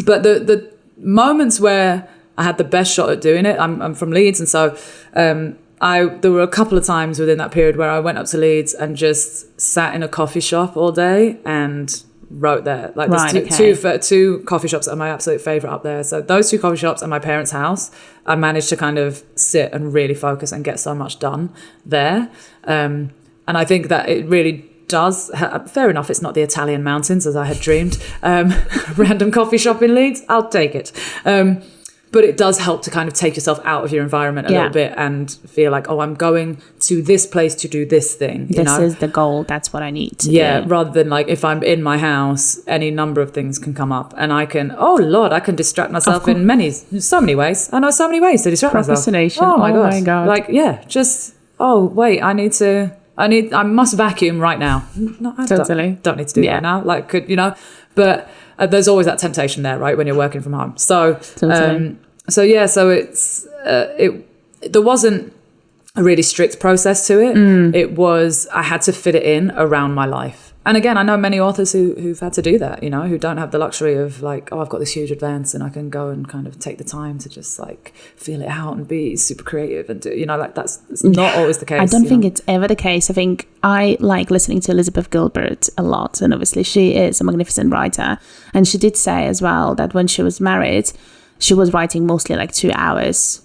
but the moments where I had the best shot at doing it, I'm from Leeds, and so there were a couple of times within that period where I went up to Leeds and just sat in a coffee shop all day and wrote there. Like there's two coffee shops that are my absolute favourite up there. So those 2 coffee shops and my parents' house, I managed to kind of sit and really focus and get so much done there. And I think that it really does. Fair enough, it's not the Italian mountains as I had dreamed. Random coffee shop in Leeds, I'll take it. But it does help to kind of take yourself out of your environment a little bit and feel like, oh, I'm going to this place to do this thing. This is the goal. That's what I need to do. Rather than like if I'm in my house, any number of things can come up and I can distract myself in so many ways. I know so many ways to distract myself. Procrastination. Oh my God. Like, I must vacuum right now. No, I don't need to do that now. Like, but there's always that temptation there, right, when you're working from home. So, so it's there wasn't a really strict process to it. It was I had to fit it in around my life. And again, I know many authors who've had to do that, who don't have the luxury of like, oh, I've got this huge advance and I can go and kind of take the time to just like feel it out and be super creative and do, that's not always the case. I don't think it's ever the case. I think I like listening to Elizabeth Gilbert a lot, and obviously she is a magnificent writer. And she did say as well that when she was married, she was writing mostly like 2 hours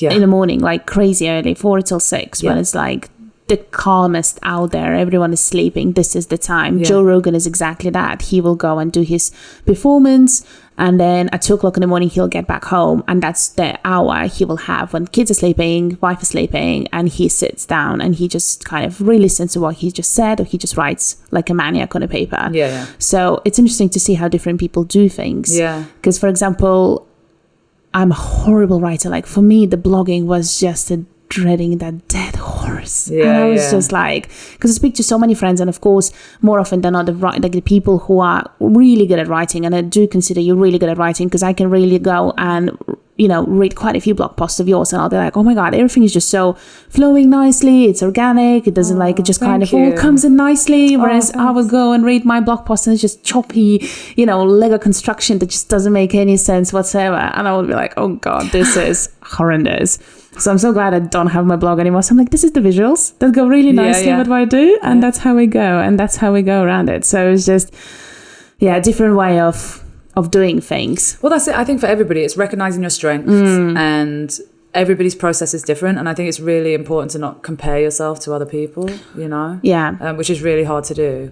in the morning, like crazy early, 4 till 6, when it's like the calmest out there, everyone is sleeping, this is the time. Joe Rogan is exactly that. He will go and do his performance, and then at 2 o'clock in the morning he'll get back home, and that's the hour he will have when kids are sleeping, wife is sleeping, and he sits down and he just kind of re-listens to what he just said, or he just writes like a maniac on a paper. So it's interesting to see how different people do things, because for example, I'm a horrible writer. Like for me, the blogging was just dreading that dead horse. And I was just like, because I speak to so many friends, and of course, more often than not, the people who are really good at writing, and I do consider you really good at writing, because I can really go and read quite a few blog posts of yours, and I'll be like, oh my God, everything is just so flowing nicely, it's organic, it doesn't it just kind of all comes in nicely, whereas I would go and read my blog post and it's just choppy, Lego construction that just doesn't make any sense whatsoever, and I would be like, oh God, this is horrendous. So I'm so glad I don't have my blog anymore. So I'm like, this is the visuals that go really nicely with what I do, and that's how we go, and that's how we go around it. So it's just a different way of doing things. Well, that's it. I think for everybody, it's recognizing your strengths, and everybody's process is different. And I think it's really important to not compare yourself to other people, which is really hard to do,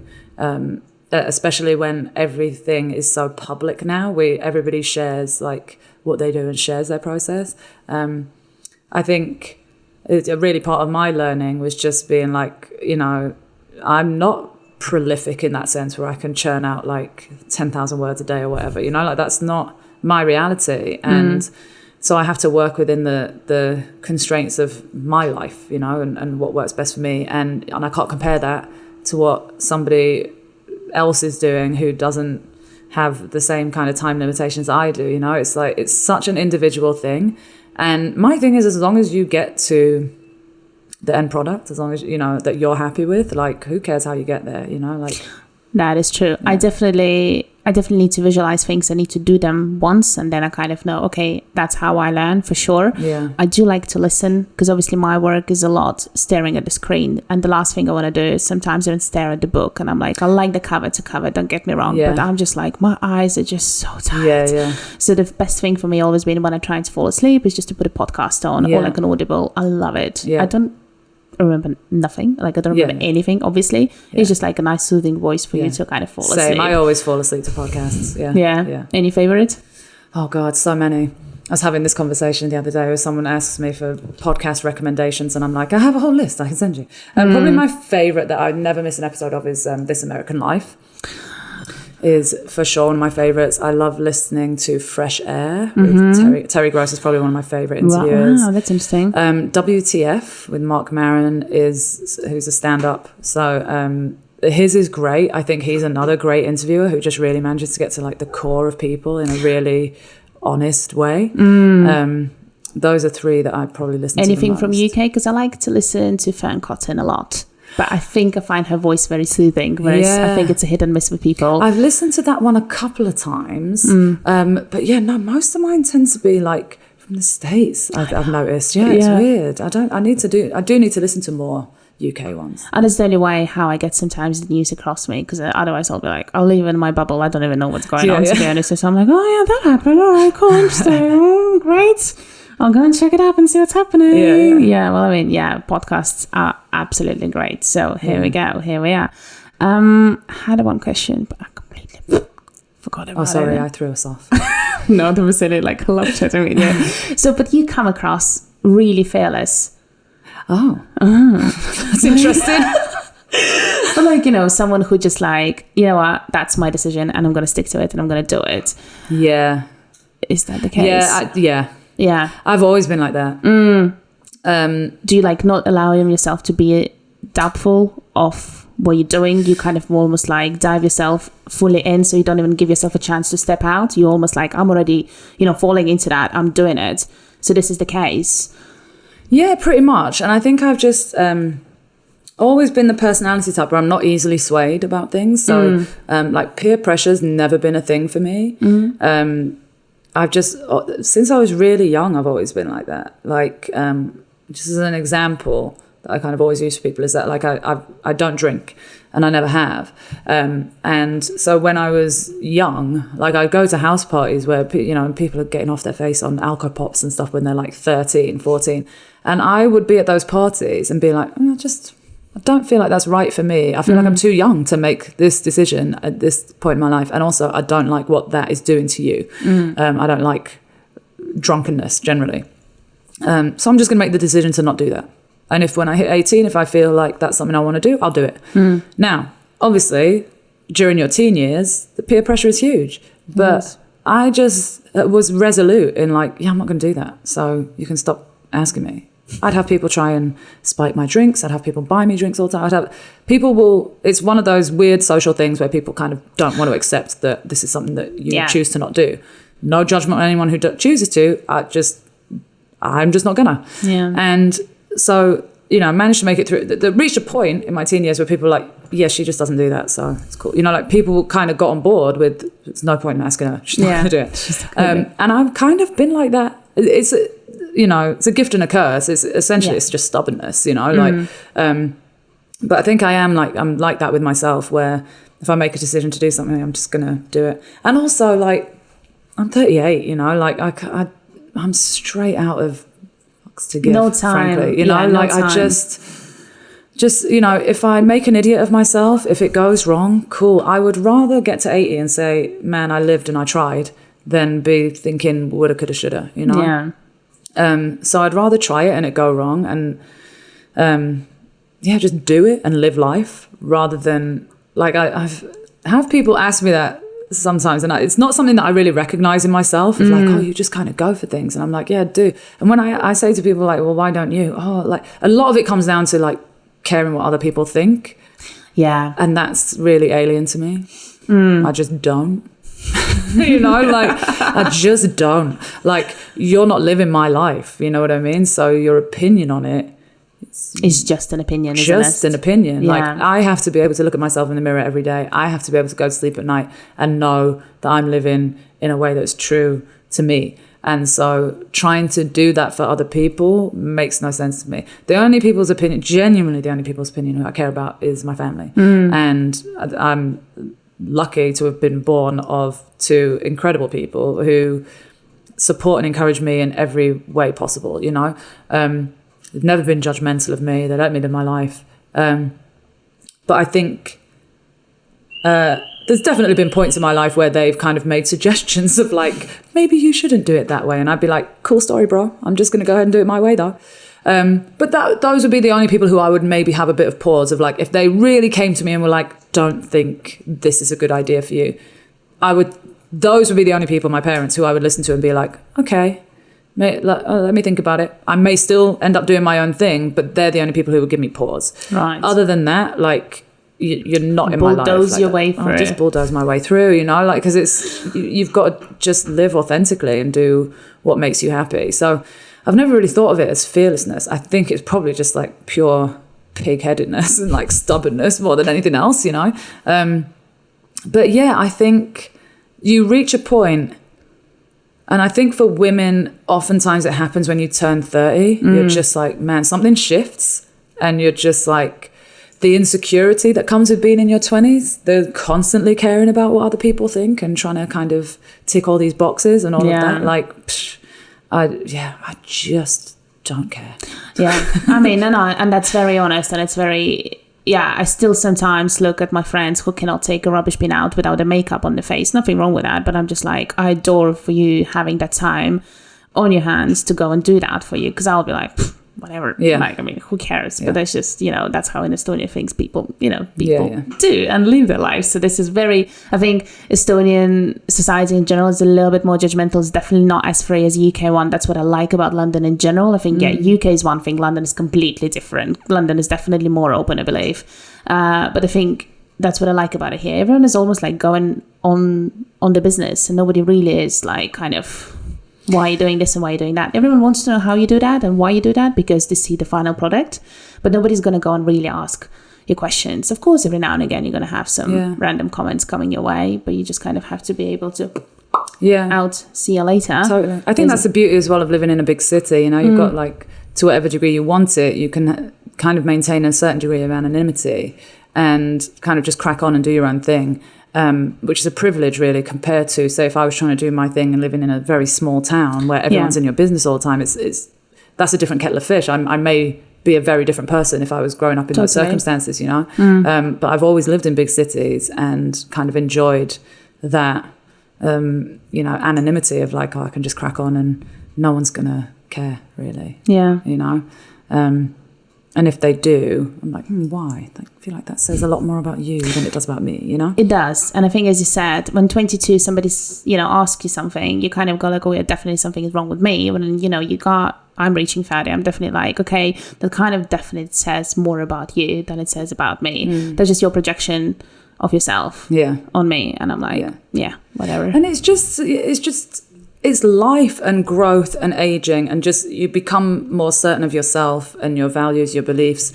especially when everything is so public now. Everybody shares like what they do and shares their process. I think it's a really part of my learning was just being like, I'm not prolific in that sense where I can churn out like 10,000 words a day or whatever, like that's not my reality. And so I have to work within the constraints of my life, and what works best for me. And I can't compare that to what somebody else is doing who have the same kind of time limitations I do. You know, it's like, it's such an individual thing. And my thing is, as long as you get to the end product, as long as, you know, that you're happy with, like, who cares how you get there, you know, like. That is true. Yeah. I definitely need to visualize things. I need to do them once, and then I kind of know, okay, that's how I learn for sure. Yeah. I do like to listen, because obviously my work is a lot staring at the screen, and the last thing I want to do is sometimes even stare at the book, and I'm like, I like the cover to cover, don't get me wrong, but I'm just like, my eyes are just so tired. Yeah. So the best thing for me always been when I'm trying to fall asleep is just to put a podcast on or like an Audible. I love it. I don't remember nothing, like I don't remember anything, obviously. It's just like a nice soothing voice for you to kind of fall asleep. I always fall asleep to podcasts. Yeah. Any favorite? Oh god, so many. I was having this conversation the other day where someone asks me for podcast recommendations, and I'm like, I have a whole list I can send you. Probably my favorite that I never miss an episode of is This American Life. Is for sure one of my favorites. I love listening to Fresh Air with Terry Gross is probably one of my favorite interviewers. Wow, that's interesting. WTF with Mark Maron who's a stand-up. So his is great. I think he's another great interviewer who just really manages to get to like the core of people in a really honest way. Those are three that I probably listen to. Anything from UK? Because I like to listen to Fern Cotton a lot. But I think I find her voice very soothing, whereas I think it's a hit and miss with people. I've listened to that one a couple of times. But most of mine tends to be like from the States, I've noticed. It's weird. I do need to listen to more UK ones. And it's the only way how I get sometimes the news across me, because otherwise I'll be like, I'll live in my bubble. I don't even know what's going on, to be honest. So I'm like, oh yeah, that happened. All right, cool, interesting. Great. I'll go and check it up and see what's happening. Well, I mean, podcasts are absolutely great. So here we go. Here we are. I had one question, but I completely forgot about it. Oh, sorry, I threw us off. No, that was silly. Like, I love chatting with you. So, but you come across really fearless. Oh. That's interesting. But like, you know, someone who just like, you know what, that's my decision and I'm going to stick to it and I'm going to do it. Yeah. Is that the case? Yeah. I've always been like that. Do you like not allowing yourself to be doubtful of what you're doing? You kind of almost like dive yourself fully in, so you don't even give yourself a chance to step out. You almost like, I'm already, you know, falling into that. I'm doing it. So this is the case. Yeah, pretty much. And I think I've just always been the personality type where I'm not easily swayed about things. So like peer pressure's never been a thing for me. I've just, since I was really young, I've always been like that. Like, just as an example that I kind of always use for people is that like I don't drink and I never have. And so when I was young, like I'd go to house parties where, you know, people are getting off their face on Alco Pops and stuff when they're like 13, 14. And I would be at those parties and be like, I don't feel like that's right for me. I feel like I'm too young to make this decision at this point in my life. And also, I don't like what that is doing to you. I don't like drunkenness generally. So I'm just going to make the decision to not do that. And if when I hit 18, if I feel like that's something I want to do, I'll do it. Now, obviously, during your teen years, the peer pressure is huge. But I just was resolute in like, I'm not going to do that. So you can stop asking me. I'd have people try and spike my drinks. I'd have people buy me drinks all the time. It's one of those weird social things where people kind of don't want to accept that this is something that you choose to not do. No judgment on anyone who chooses to. I'm just not gonna. Yeah. And so, you know, I managed to make it through. Reached a point in my teen years where people were like, yeah, she just doesn't do that, so it's cool. You know, like people kind of got on board with, it's no point in asking her. She's not gonna do it. And I've kind of been like that. It's a gift and a curse. It's essentially it's just stubbornness, you know, like, but I think I'm like that with myself, where if I make a decision to do something, I'm just going to do it. And also like, I'm 38, you know, like I'm straight out of fucks to give, no time. Frankly, you know, I just, you know, if I make an idiot of myself, if it goes wrong, cool. I would rather get to 80 and say, man, I lived and I tried, than be thinking woulda, coulda, shoulda, you know? Yeah. So I'd rather try it and it go wrong and, just do it and live life rather than, like, I've have people ask me that sometimes, and it's not something that I really recognize in myself, of like, oh, you just kind of go for things. And I'm like, yeah, I do. And when I say to people like, well, why don't you? Oh, like a lot of it comes down to like caring what other people think. Yeah. And that's really alien to me. I just don't. you know, like I just don't. Like, you're not living my life, you know what I mean? So your opinion on it, it's just an opinion, isn't just it? an opinion. Yeah. Like, I have to be able to look at myself in the mirror every day. I have to be able to go to sleep at night and know that I'm living in a way that's true to me. And so trying to do that for other people makes no sense to me. The only people's opinion, genuinely the only people's opinion who I care about is my family. And I'm lucky to have been born of two incredible people who support and encourage me in every way possible, you know. They've never been judgmental of me. They let me live my life. But I think there's definitely been points in my life where they've kind of made suggestions of like, maybe you shouldn't do it that way. And I'd be like, cool story, bro. I'm just going to go ahead and do it my way though. But those would be the only people who I would maybe have a bit of pause of like, if they really came to me and were like, don't think this is a good idea for you. Those would be the only people, my parents, who I would listen to and be like, okay, let me think about it. I may still end up doing my own thing, but they're the only people who would give me pause. Right. Other than that, like, you're not in my life. Bulldoze like your way through. Just bulldoze my way through, you know, like, because you've got to just live authentically and do what makes you happy. So I've never really thought of it as fearlessness. I think it's probably just like pure pig-headedness and like stubbornness more than anything else, you know. But yeah, I think you reach a point, and I think for women, oftentimes it happens when you turn 30. You're just like, man, something shifts, and you're just like, the insecurity that comes with being in your 20s, they're constantly caring about what other people think and trying to kind of tick all these boxes and all of that. Like, I just don't care. Yeah, I mean, and that's very honest, and it's very, I still sometimes look at my friends who cannot take a rubbish bin out without the makeup on the face. Nothing wrong with that, but I'm just like, I adore for you having that time on your hands to go and do that for you, because I'll be like, whatever. Yeah. Like, I mean, who cares? Yeah. But that's just, you know, that's how in Estonia things people do and live their lives. So this is very, I think Estonian society in general is a little bit more judgmental. It's definitely not as free as UK one. That's what I like about London in general. I think, UK is one thing. London is completely different. London is definitely more open, I believe. But I think that's what I like about it here. Everyone is almost like going on the business, and nobody really is like kind of, why are you doing this and why are you doing that? Everyone wants to know how you do that and why you do that, because they see the final product, but nobody's going to go and really ask your questions. Of course, every now and again, you're going to have some random comments coming your way, but you just kind of have to be able to see you later. Totally. I think that's the beauty as well of living in a big city. You know, you've got like, to whatever degree you want it, you can kind of maintain a certain degree of anonymity and kind of just crack on and do your own thing. Which is a privilege really, compared to, say, if I was trying to do my thing and living in a very small town where everyone's in your business all the time. That's a different kettle of fish. I may be a very different person if I was growing up in those circumstances, you know. But I've always lived in big cities and kind of enjoyed that, you know, anonymity of like, oh, I can just crack on and no one's gonna care really. Yeah, you know. And if they do, I'm like, why? I feel like that says a lot more about you than it does about me, you know? It does. And I think, as you said, when 22, somebody's, you know, asks you something, you kind of go like, oh, yeah, definitely something is wrong with me. When, you know, I'm reaching 30, I'm definitely like, okay, that kind of definitely says more about you than it says about me. That's just your projection of yourself on me. And I'm like, whatever. And it's life and growth and aging, and just you become more certain of yourself and your values, your beliefs,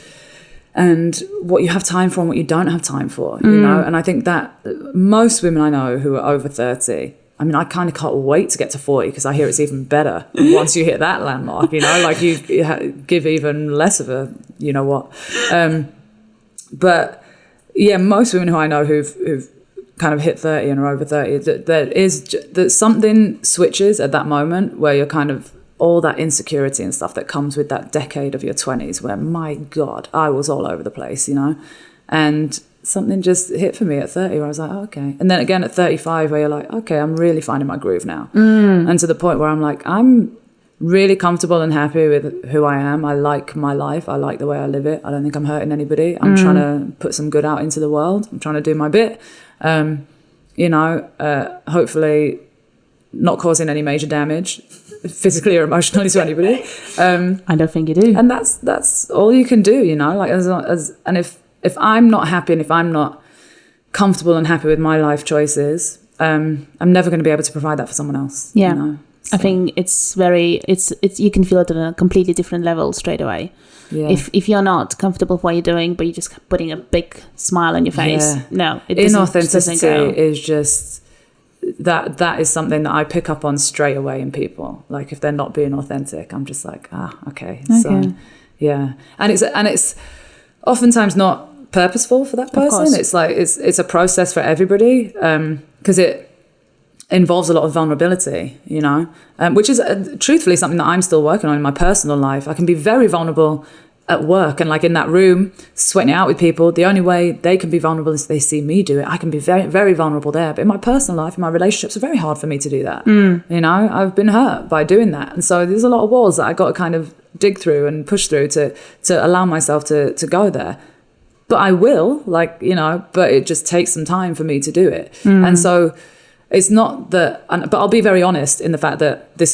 and what you have time for and what you don't have time for, you know. And I think that most women I know who are over 30, I mean, I kind of can't wait to get to 40, because I hear it's even better once you hit that landmark, you know, like you give even less of a, you know what. But yeah, most women who I know who've kind of hit 30 and are over 30, that something switches at that moment where you're kind of, all that insecurity and stuff that comes with that decade of your 20s where, my God, I was all over the place, you know. And something just hit for me at 30 where I was like, oh, okay. And then again at 35 where you're like, okay, I'm really finding my groove now. And to the point where I'm like, I'm really comfortable and happy with who I am. I like my life. I like the way I live it. I don't think I'm hurting anybody. I'm trying to put some good out into the world. I'm trying to do my bit. You know, hopefully not causing any major damage physically or emotionally to anybody. I don't think you do. And that's all you can do, you know, like and if I'm not happy and if I'm not comfortable and happy with my life choices, I'm never going to be able to provide that for someone else. Yeah. You know? I think it's you can feel it on a completely different level straight away. Yeah. If you're not comfortable with what you're doing, but you're just putting a big smile on your face, no, it doesn't, inauthenticity is just that is something that I pick up on straight away in people. Like if they're not being authentic, I'm just like, okay. So yeah, and it's oftentimes not purposeful for that person. It's like it's a process for everybody, because it involves a lot of vulnerability, you know, which is truthfully something that I'm still working on in my personal life. I can be very vulnerable at work and like in that room, sweating it out with people. The only way they can be vulnerable is if they see me do it. I can be very, very vulnerable there. But in my personal life, in my relationships, it's very hard for me to do that. You know, I've been hurt by doing that. And so there's a lot of walls that I got to kind of dig through and push through to allow myself to go there. But I will, like, you know, but it just takes some time for me to do it. And so it's not that, but I'll be very honest in the fact that this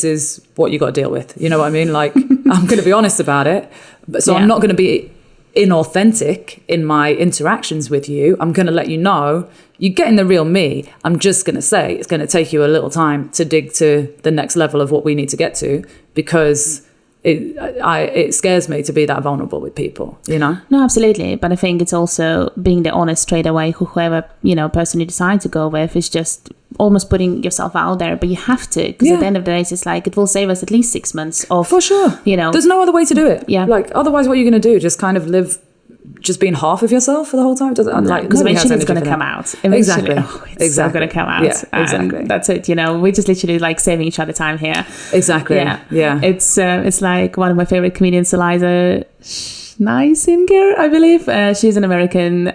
is what you got to deal with. You know what I mean? Like, I'm going to be honest about it. But so I'm not going to be inauthentic in my interactions with you. I'm going to let you know you're getting the real me. I'm just going to say it's going to take you a little time to dig to the next level of what we need to get to, because it scares me to be that vulnerable with people, you know? No, absolutely. But I think it's also being the honest straight away, whoever, you know, person you decide to go with, is just almost putting yourself out there. But you have to, because at the end of the day, it's like, it will save us at least 6 months of... For sure. You know. There's no other way to do it. Yeah. Like, otherwise, what are you going to do? Just kind of live... just being half of yourself for the whole time? Because eventually it's going to come out. Exactly. It's going to come out. Yeah, exactly. And that's it. You know, we're just literally like saving each other time here. Exactly. Yeah. It's like one of my favorite comedians, Eliza Schneider, I believe. She's an American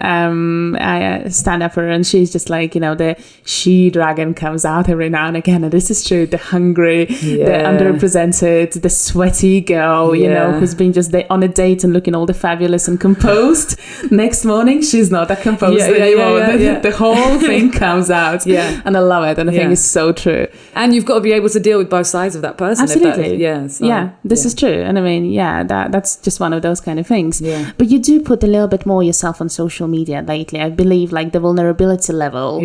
stand-upper, and she's just like, you know, the she-dragon comes out every now and again, and this is true, the hungry, the underrepresented, the sweaty girl, you know, who's been just on a date and looking all the fabulous and composed. Next morning, she's not that composed anymore. The whole thing comes out. And I love it, and I think it's so true. And you've got to be able to deal with both sides of that person. Absolutely. This is true. And I mean, that's just one of those kind of things. But you do put a little bit more yourself on social media lately. I believe like the vulnerability level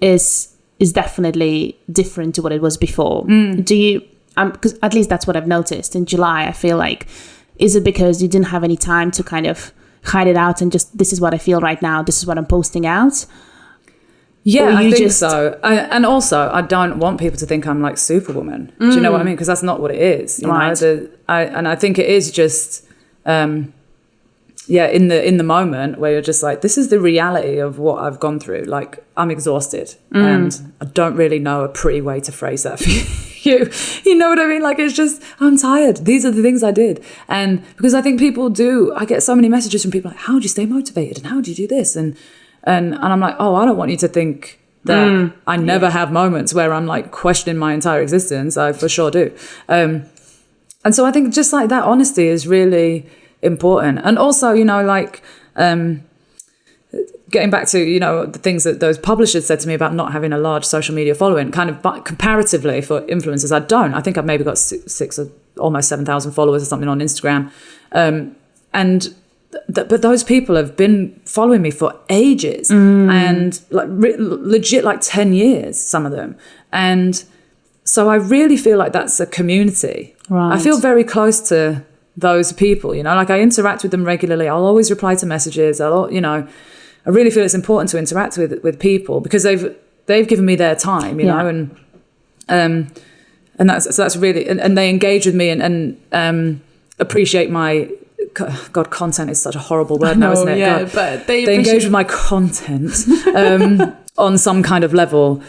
is definitely different to what it was before. Do you, because at least that's what I've noticed in July. I feel like, is it because you didn't have any time to kind of hide it out and just, this is what I feel right now, this is what I'm posting out? Yeah, I think so. And also, I don't want people to think I'm like Superwoman. Do you know what I mean? Because that's not what it is. You know? And I think it is just... in the moment where you're just like, this is the reality of what I've gone through. Like, I'm exhausted and I don't really know a pretty way to phrase that for you. You know what I mean? Like, it's just, I'm tired. These are the things I did. And because I think people do, I get so many messages from people like, how do you stay motivated? And how do you do this? And I'm like, I don't want you to think that I never have moments where I'm like questioning my entire existence. I for sure do. And so I think just like that honesty is really important. And also, you know, like getting back to, you know, the things that those publishers said to me about not having a large social media following, kind of comparatively for influencers, I don't. I think I've maybe got six or almost 7,000 followers or something on Instagram. But those people have been following me for ages and like legit like 10 years, some of them. And so I really feel like that's a community. Right. I feel very close to those people, you know, like I interact with them regularly. I'll always reply to messages. You know, I really feel it's important to interact with people because they've given me their time, you know, and that's really, and they engage with me and appreciate my, God, content is such a horrible word now, isn't it? Yeah, God, but they engage with my content on some kind of level,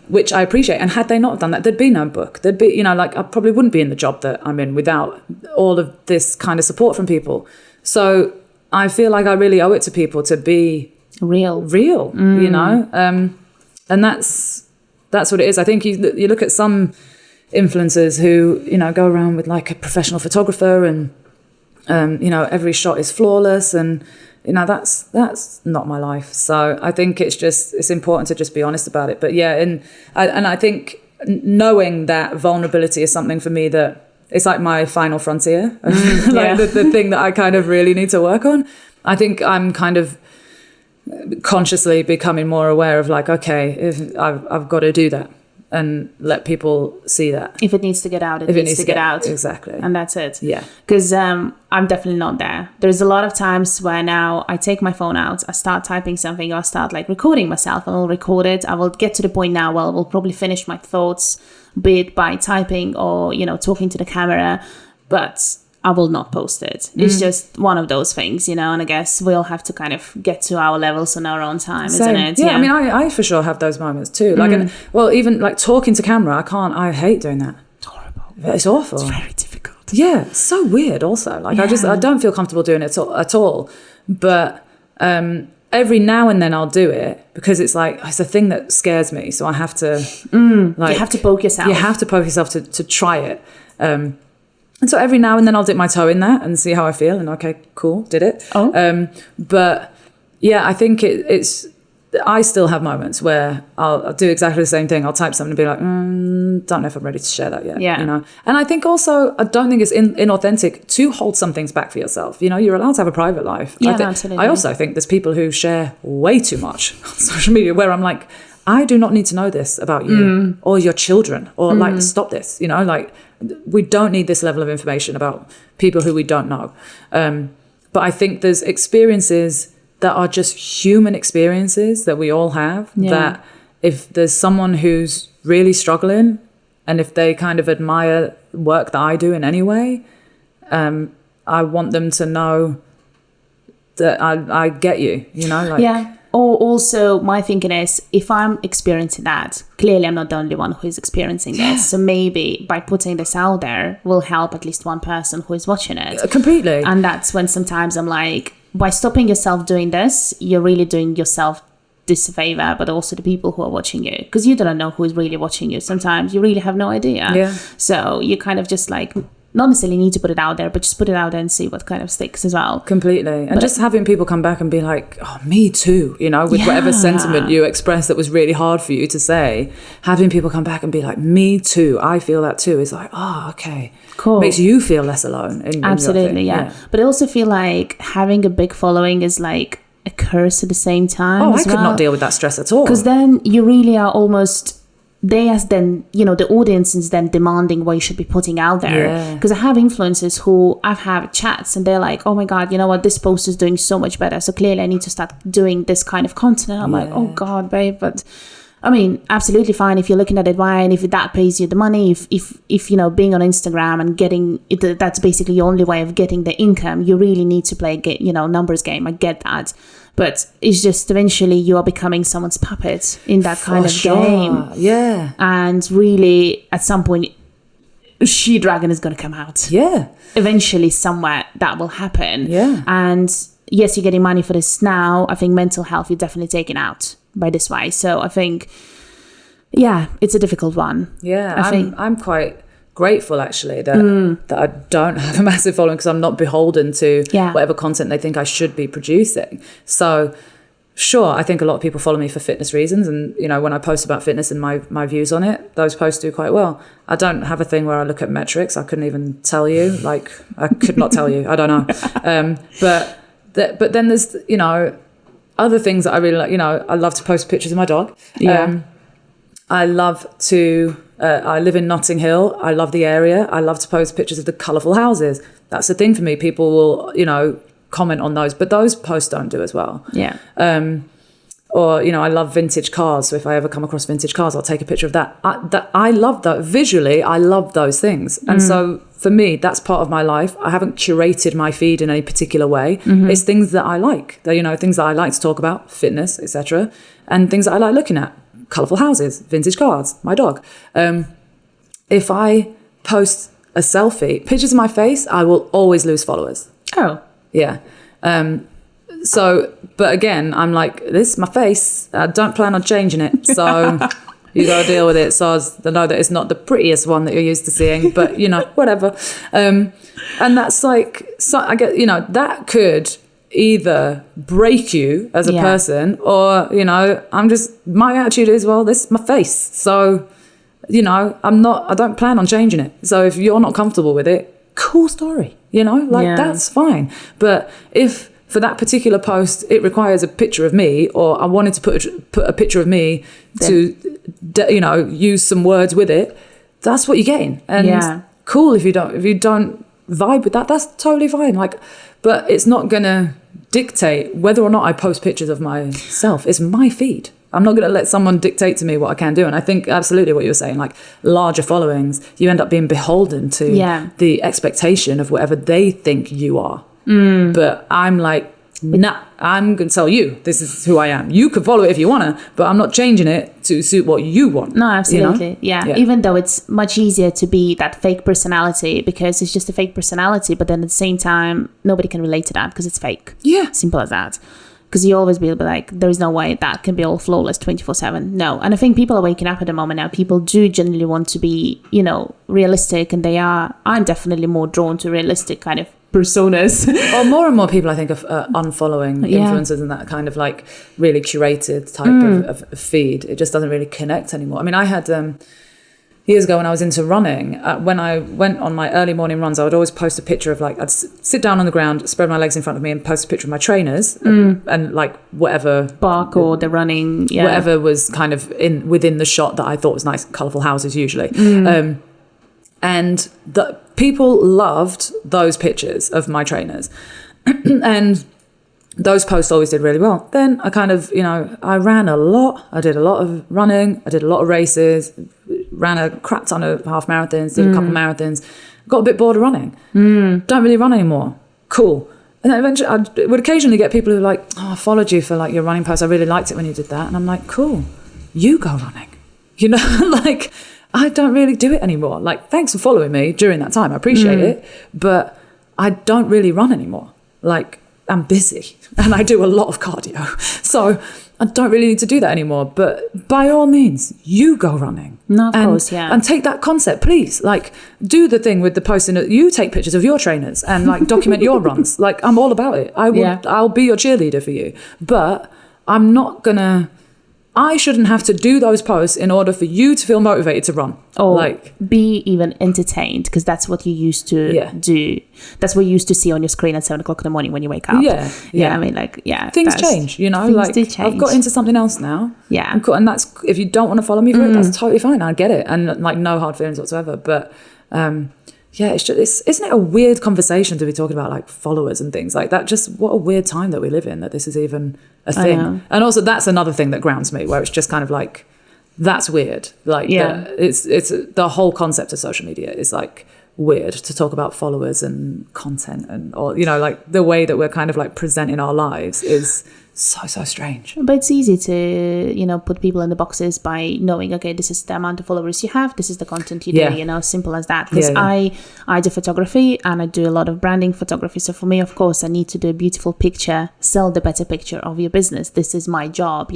which I appreciate. And had they not done that, there'd be no book. There'd be, you know, like I probably wouldn't be in the job that I'm in without all of this kind of support from people. So I feel like I really owe it to people to be real, you know? And that's what it is. I think you look at some influencers who, you know, go around with like a professional photographer and, you know, every shot is flawless and, you know, that's not my life. So I think it's important to just be honest about it. But yeah, and I think knowing that vulnerability is something for me that it's like my final frontier, like the thing that I kind of really need to work on. I think I'm kind of consciously becoming more aware of like, okay, if I've got to do that and let people see that. If it needs to get out, it needs to get out. Exactly. And that's it. Yeah. Because I'm definitely not there. There's a lot of times where now I take my phone out, I start typing something, or I start like recording myself, and I'll record it. I will get to the point now where I will probably finish my thoughts, be it by typing or, talking to the camera, but I will not post it. It's just one of those things, and I guess we'll have to kind of get to our levels on our own time, isn't it? Yeah, I mean, I for sure have those moments too. Like, even like talking to camera, I hate doing that. It's horrible. It's awful. It's very difficult. Yeah, it's so weird also. Like, I don't feel comfortable doing it at all. But every now and then I'll do it because it's like, it's a thing that scares me. So I have to, you have to poke yourself. You have to poke yourself to try it. And so every now and then I'll dip my toe in that and see how I feel. And okay, cool, did it. But yeah, I think it's, I still have moments where I'll do exactly the same thing. I'll type something and be like, don't know if I'm ready to share that yet. Yeah. And I think also, I don't think it's inauthentic to hold some things back for yourself. You're allowed to have a private life. Yeah, absolutely. I also think there's people who share way too much on social media where I'm like, I do not need to know this about you or your children, or like, stop this, like, we don't need this level of information about people who we don't know. But I think there's experiences that are just human experiences that we all have, that if there's someone who's really struggling, and if they kind of admire work that I do in any way, I want them to know that I get you, like. Yeah. Or also my thinking is, if I'm experiencing that, clearly I'm not the only one who is experiencing this. So maybe by putting this out there will help at least one person who is watching it. Completely. And that's when sometimes I'm like, by stopping yourself doing this, you're really doing yourself disfavor, but also the people who are watching you, because you don't know who is really watching you. Sometimes you really have no idea. Yeah. So you kind of just like, not necessarily need to put it out there, but just put it out there and see what kind of sticks as well. Completely. And just having people come back and be like, oh, me too, with whatever sentiment you expressed that was really hard for you to say, having people come back and be like, me too, I feel that too, is like, oh, okay. Cool. Makes you feel less alone. Absolutely, yeah. But I also feel like having a big following is like a curse at the same time. Oh, I could not deal with that stress at all. Because then you really are almost... the audience is then demanding what you should be putting out there. Because I have influencers who I've had chats and they're like, oh my God, you know what, this post is doing so much better, so clearly I need to start doing this kind of content. And I'm like, oh God, babe. But I mean, absolutely fine if you're looking at it, why? And if that pays you the money, if being on Instagram and getting it, that's basically your only way of getting the income, you really need to play numbers game. I get that. But it's just eventually you are becoming someone's puppet in that kind of game. Yeah. And really, at some point, She-Dragon is going to come out. Yeah. Eventually, somewhere that will happen. Yeah. And yes, you're getting money for this now. I think mental health, you're definitely taken out by this way. So I think, it's a difficult one. Yeah. I'm quite grateful actually that I don't have a massive following, because I'm not beholden to whatever content they think I should be producing. So sure, I think a lot of people follow me for fitness reasons, and when I post about fitness and my views on it, those posts do quite well. I don't have a thing where I look at metrics. I couldn't even tell you, like I could not tell you, I don't know. But then there's other things that I really like. I love to post pictures of my dog. I love to I live in Notting Hill. I love the area. I love to post pictures of the colourful houses. That's the thing for me. People will, comment on those, but those posts don't do as well. Yeah. Or, I love vintage cars. So if I ever come across vintage cars, I'll take a picture of that. I love that. Visually, I love those things. And so for me, that's part of my life. I haven't curated my feed in any particular way. It's things that I like. Things that I like to talk about, fitness, etc. And things that I like looking at. Colourful houses, vintage cars, my dog. If I post a selfie, pictures of my face, I will always lose followers. Oh. Yeah. But again, I'm like, this is my face. I don't plan on changing it. So you got to deal with it. So I know that it's not the prettiest one that you're used to seeing, but, whatever. And that's like, so I get, that could either break you as a person, or my attitude is, well, this is my face, so I don't plan on changing it. So if you're not comfortable with it, cool story, that's fine. But if for that particular post, it requires a picture of me, or I wanted to put a picture of me to, use some words with it. That's what you're getting. And cool if you don't vibe with that, that's totally fine. But it's not gonna dictate whether or not I post pictures of myself. It's my feed. I'm not going to let someone dictate to me what I can do. And I think absolutely what you were saying, like larger followings, you end up being beholden to the expectation of whatever they think you are. But I'm like, nah, I'm going to tell you, this is who I am. You can follow it if you want to, but I'm not changing it to suit what you want. No, absolutely. Yeah. Even though it's much easier to be that fake personality because it's just a fake personality, but then at the same time, nobody can relate to that because it's fake. Yeah. Simple as that. Because you always be like, there is no way that can be all flawless 24/7. No. And I think people are waking up at the moment now. People do generally want to be, realistic, and I'm definitely more drawn to realistic kind of personas. Well, more and more people, I think, are unfollowing influencers and that kind of like really curated type of feed. It just doesn't really connect anymore. I mean, I had... years ago when I was into running, when I went on my early morning runs, I would always post a picture of I'd sit down on the ground, spread my legs in front of me and post a picture of my trainers and whatever. Bark or the running, whatever was kind of within the shot that I thought was nice, colourful houses usually. And the people loved those pictures of my trainers. And those posts always did really well. Then I kind of, I ran a lot. I did a lot of running. I did a lot of races, ran a crap ton of half marathons, did a couple marathons, got a bit bored of running. Don't really run anymore. Cool. And then eventually I would occasionally get people who are like, I followed you for your running post. I really liked it when you did that. And I'm like, cool, you go running. I don't really do it anymore. Thanks for following me during that time. I appreciate it. But I don't really run anymore. I'm busy and I do a lot of cardio. So I don't really need to do that anymore. But by all means, you go running. No, of course, yeah. And take that concept, please. Do the thing with the posting. You take pictures of your trainers and document your runs. I'm all about it. I'll be your cheerleader for you. But I'm not gonna... I shouldn't have to do those posts in order for you to feel motivated to run. Or be even entertained, because that's what you used to do. That's what you used to see on your screen at 7 o'clock in the morning when you wake up. Yeah. I mean, things change, Things do change. I've got into something else now. Yeah. I'm cool, and that's, if you don't want to follow me for it, that's totally fine. I get it. And no hard feelings whatsoever. But it's just, isn't it a weird conversation to be talking about followers and things like that? Just what a weird time that we live in, that this is even a thing. And also that's another thing that grounds me, where it's just kind of that's weird. It's the whole concept of social media is weird to talk about followers and content or the way that we're kind of presenting our lives is so strange. But it's easy to put people in the boxes by knowing, okay, this is the amount of followers you have, this is the content you do, simple as that. Because I do photography and I do a lot of branding photography, so for me, of course, I need to do a beautiful picture, sell the better picture of your business. This is my job,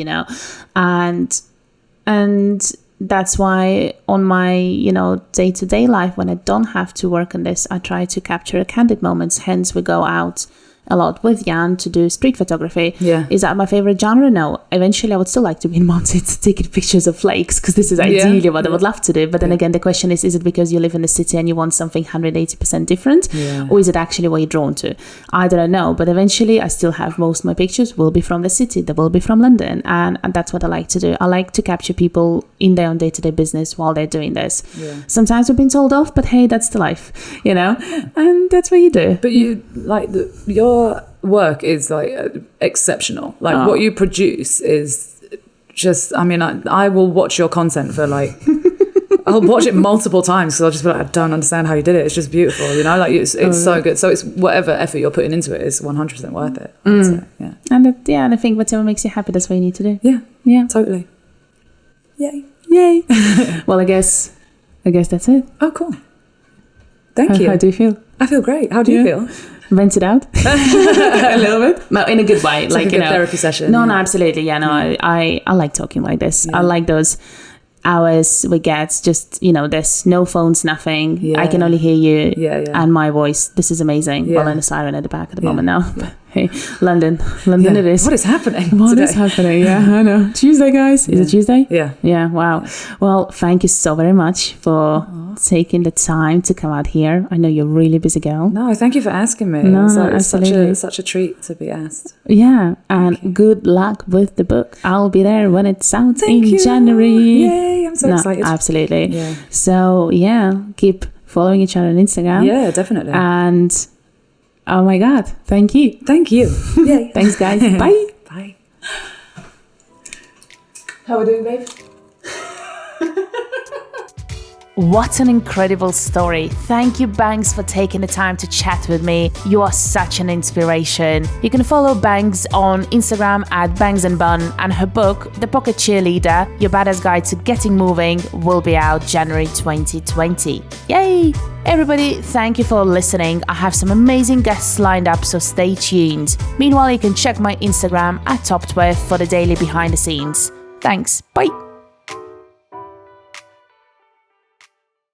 and that's why on my day-to-day life, when I don't have to work on this, I try to capture candid moments. Hence we go out a lot with Jan to do street photography. Is that my favorite genre? No. Eventually I would still like to be in mountains taking pictures of lakes, because this is ideally what I would love to do. But then again, the question is it because you live in the city and you want something 180% different, or is it actually what you're drawn to? I don't know, but eventually I still have most of my pictures will be from the city, they will be from London, and that's what I like to do. I like to capture people in their own day-to-day business while they're doing this. Sometimes we've been told off, but hey, that's the life, and that's what you do. But you your work is exceptional. What you produce is just, I will watch your content for I'll watch it multiple times, because I'll just be I don't understand how you did it. It's just beautiful, it's so good. So it's whatever effort you're putting into it is 100% worth it. And I think whatever makes you happy, that's what you need to do. Yeah, totally. Yay. Well, I guess that's it. Oh, cool. Thank you. How do you feel? I feel great. How do you feel? Vent it out a little bit, no, in a good way. It's like a good therapy session. No, absolutely. I like talking like this. I like those hours we get, just there's no phones, nothing. I can only hear you and my voice. This is amazing. Well, and a siren at the back at the moment now, but Hey, London it is. What is happening What today? is happening? Yeah, I know. Tuesday, guys. Is it Tuesday? Yeah. Yeah, wow. Well, thank you so very much for taking the time to come out here. I know you're a really busy girl. No, thank you for asking me. No, It's absolutely. such a treat to be asked. Yeah, and good luck with the book. I'll be there when it's out Thank in you. January. Yay, I'm so excited. Absolutely. Yeah. So, keep following each other on Instagram. Yeah, definitely. And, oh my God, thank you. Thank you. Yay. Thanks, guys. Bye. Bye. How are we doing, babe? What an incredible story. Thank you, Banks, for taking the time to chat with me. You are such an inspiration. You can follow Banks on Instagram at Bangs and Bun, and her book, The Pocket Cheerleader, Your Badass Guide to Getting Moving, will be out January 2020. Yay! Everybody, thank you for listening. I have some amazing guests lined up, so stay tuned. Meanwhile, you can check my Instagram at Top12 for the daily behind the scenes. Thanks. Bye.